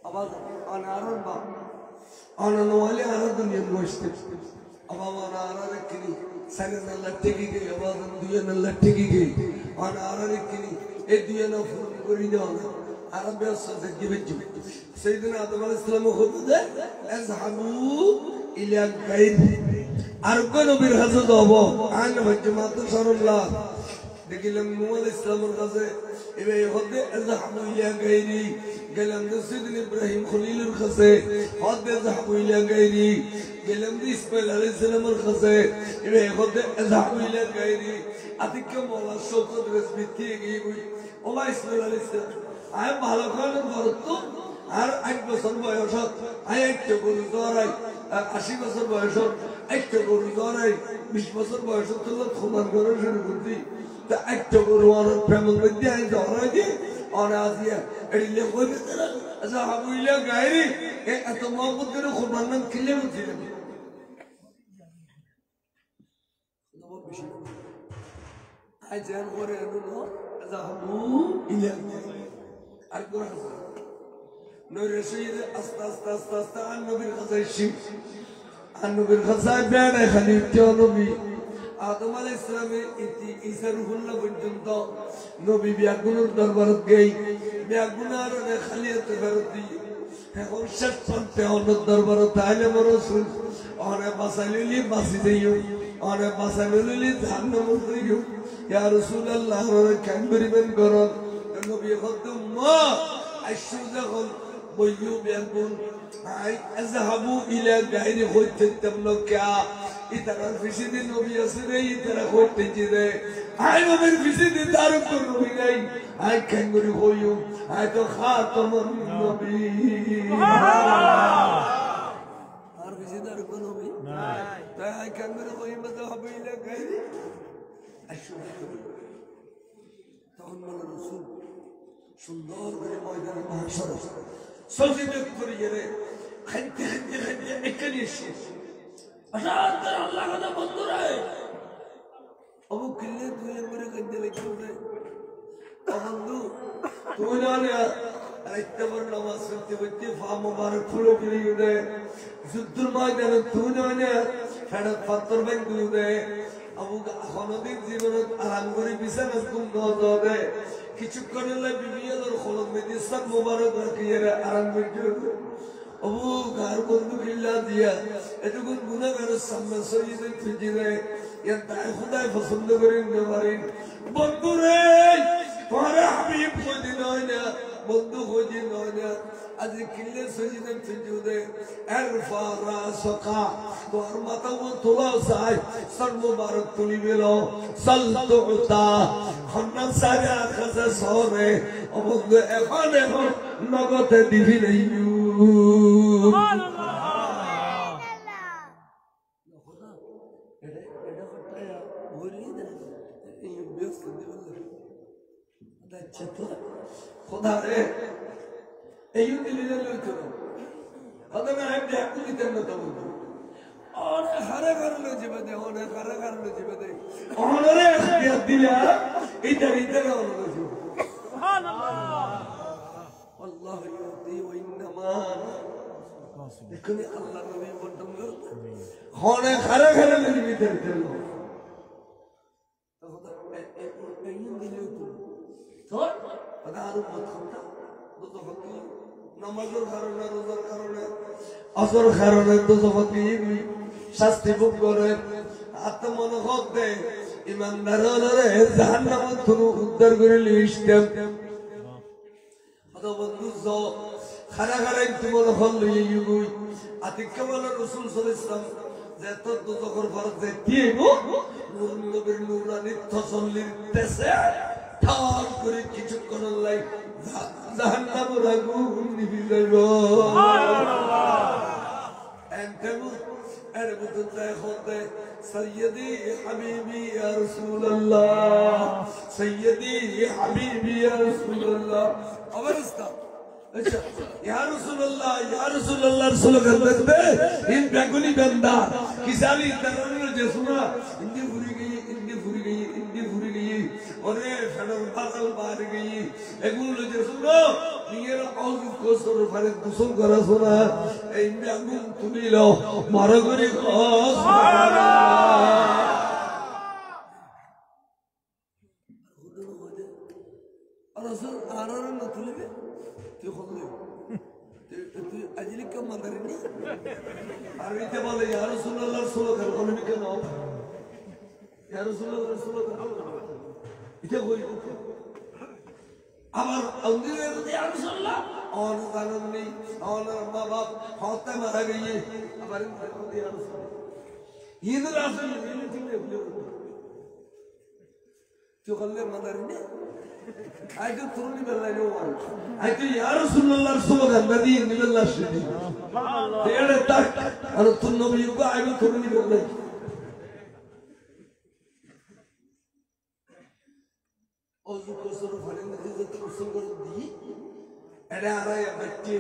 আবার আনারন বা আননওয়ালে আর দুনিয়ার বসতে আবার আনারে কিনি সাইনা লটকি গই আবার দুনিয়া লটকি গই আনারে কিনি এই দুনিয়া ফুল করি দাও আরবে সাথে গিবে সাইয়েদনা আদম আলাইহিস সালাম খুদে আযহাবু ইলা গায়ব আর কোন নবীর হাজত হবো আন হজমাত সাল্লাল্লাহ দেখিলাম নূহ আলাইহিস সালামের কাছে এবে হদে আযহাবু ইলা গায়রি গেলাম সাইয়েদনা ইব্রাহিম খলিলুর কাছে হদে আযহাবু ইলা গায়রি গেলাম ইসমাঈল আলাইহিস সালামের কাছে এবে হদে আযহাবু ইলা গায়রি আতিক মোলা শৌকত রেসমি থেকে গই ওমা ইসমাঈল আলাইহিস সালাম আয় ভালো করে করত আর 8 বছর বয়স আয় একটা গরু ধরাই 80 বছর বয়স একটা গরু ধরাই 20 বছর বয়স তো খোমান করে শুরু করছি তা একটা গরু আর প্রেমের মধ্যে আই ধরাই দি আর আসিয়া এডিলে কইবে তারা আচ্ছা হাবুইলা গায়রি এত মহব্বত করে খোমান নাম কিলে বলছিলেন আই জান করে এলো আচ্ছা হাবু ইলা আর কোন নবীর শহীদ আস্তে আস্তে আস্তে আস্তে আর নবীর কাছে শিব আর নবীর কাছে বেড়ে খালি নবী আদম আলাইহিস সালামের ইতি ঈসা রুহুল্লাহ পর্যন্ত নবী বিয়াগুনের দরবারত গই বিয়াগুনার খালিয়ত ফেরতি এখন শেষ পর্যন্ত অন্য দরবারত আইলে রাসূল ওরে বাসাইলি বাসি দেইও ওরে বাসাইলি জান্নাত দেইও ইয়া রাসূলুল্লাহ ওরে কেন করিবেন করন নবী খতম মা আইসু যখন বইয়ু বিয়াগুন আই আযহাবু ইলা গায়রি হইতে তামলকা ইতারা ফিসিদি নবী আছে রে ইতারা হইতে জিরে আই নবীর ফিসিদি তার কোন নবী নাই আই কেন করি হইউ আই তো খাতামুন নবী সুবহানাল্লাহ আর ফিসিদি আর কোন নবী নাই তাই আই কেন করি হইউ আযহাবু ইলা গায়রি আইসু তখন বলে রাসূল সুন্দর করে ময়দানে মাহশর সজদে করে গেলে খাইতে খাইতে খাইতে এখানে এসে আসাদ আল্লাহ কথা বন্ধ রায় অবু কিল্লে তুই করে কাঁদতে লেগে বন্ধু তুই না আরেকটা বড় নামাজ পড়তে পড়তে ফা মুবারক ফুলো গিয়ে দেয় যুদ্ধের ময়দানে তুই না ফেড়া পাথর ভেঙে দেয় আবু খনদিন জীবনত আরাম করে বিছানা ঘুম দাও দেয় কিছুক্ষণ হলে বিবিয়াদের খলক মেদিসাত মুবারক রাখিয়ে আরাম করে আবু গার বন্ধু কিল্লা দিয়া এটুকুন গুনাহগারের সামনে সইয়েদের খুঁজে দেয় এর তাই খোদায় পছন্দ করেন না পারেন বন্ধু রে তোমার হাবিব খুঁজে নয় না বন্ধু খুঁজে নয় না আজ কিল্লে সইয়েদের খুঁজে দেয় এরফা রাসকা তোর মাথা তোলা চাই সর মুবারক তুলি বেল সালতু উতা খন্না সারা কাছে সরে ও বন্ধু এখন নগদে দিবি নাই খোদা রে এই দিলে লইতো খোদা না আমি দেখু দিতেন না তো বন্ধু অনেক হারে কারণে জীবে দে অনেক হারে কারণে জীবে দে অনরে এখতিয়ার দিলা ইতার ইতার অনরে জীব সুবহানাল্লাহ আল্লাহ ইউতি ওয়া ইন্নামা দেখুনি আল্লাহ নবী বন্ধন করতে অনেক হারে কারণে জীবে দে তো খোদা এই দিলে তো খোদা আর মত খোদা তো খোদা নামাজের কারণে রোজার কারণে আসর কারণে তো জগতে শাস্তি ভোগ করে আত্মমনোহত দেয় ইমানদাররে জাহান্নাম থেকে উদ্ধার করে লিস্টেম বন্ধু খারা খারা তোমার হল লইয়ে গই আতিক্য বলে রাসূল সাল্লাল্লাহু আলাইহি ওয়াসাল্লাম যে তো দুজকর ফরজ যে দিও নূর নবীর নূরানি তসল্লির দেশে ঠাক করে কিছুক্ষণ লাই জাহান্নামের আগুন নিভে যাইব সুবহানাল্লাহ এন্তেমু এর বুঝতে হতে সৈয়দি হাবিবি ইয়া রাসূলুল্লাহ সৈয়দি হাবিবি ইয়া রাসূলুল্লাহ অবস্থা अच्छा या रसूलुल्लाह स्लोगन देते इन बेगुनी बंदा किसानी तरह जो सुना इंदी भूरी गई और ये फड़ों बादल बाहर गई एगुलो जो सुनो निये लो कौन को सोर फरे कुसुम करा सुना इन बेगुन तुम्ही लो मारो करी को रसूल आराम न तुले तू खोले तू अजली कम मगर नहीं अरे ते बोले या रसूलुल्लाह स्लोगन कौन भी क्या नाम या रसूलुल्लाह स्लोगन इते कोई अमर अंदर में या रसूलुल्लाह और कानून नहीं और माँ बाप होते मारा गई है हमारे में या रसूलुल्लाह ये तो रास्ते में नहीं निकले क्यों कल्ले मगर नहीं आइए तुरंत मिलना है वो आइए या रसूलुल्लाह स्लोगन नदी निकलना शुरू तेरे तक और तुम नबी को आइए तुरंत मिलना और जो कुछ फले नतीजे तो कुछ कर दी ऐसे आ रहा है बच्चे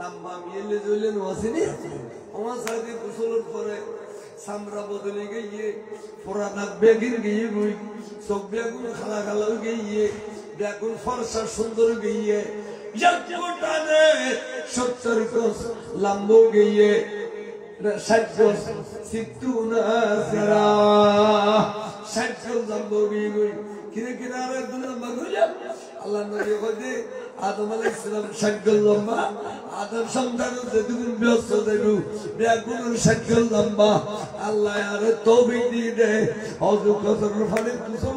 लंबा मिले जो ले नवासिनी हमारे साथ ये कुछ फले सामरा बदले गए ये पुराना बेगिन गई कोई सब बेगुन खाला खाला गई ये बेगुन फरसा सुंदर गई है यज्ञोटा ने 70 कोस लंबो गई है 60 कोस 60 सरा 60 कोस लंबो गई कोई किने किनारे दुनिया मगुला अल्लाह नबी को दे आदम अलैहिस्सलाम 60 कोस लंबा आदम संतान से दुगुन व्यस्त देनु बेगुन 60 कोस लंबा अल्लाह यार तौबीद दे और जो कसर फले कुसुम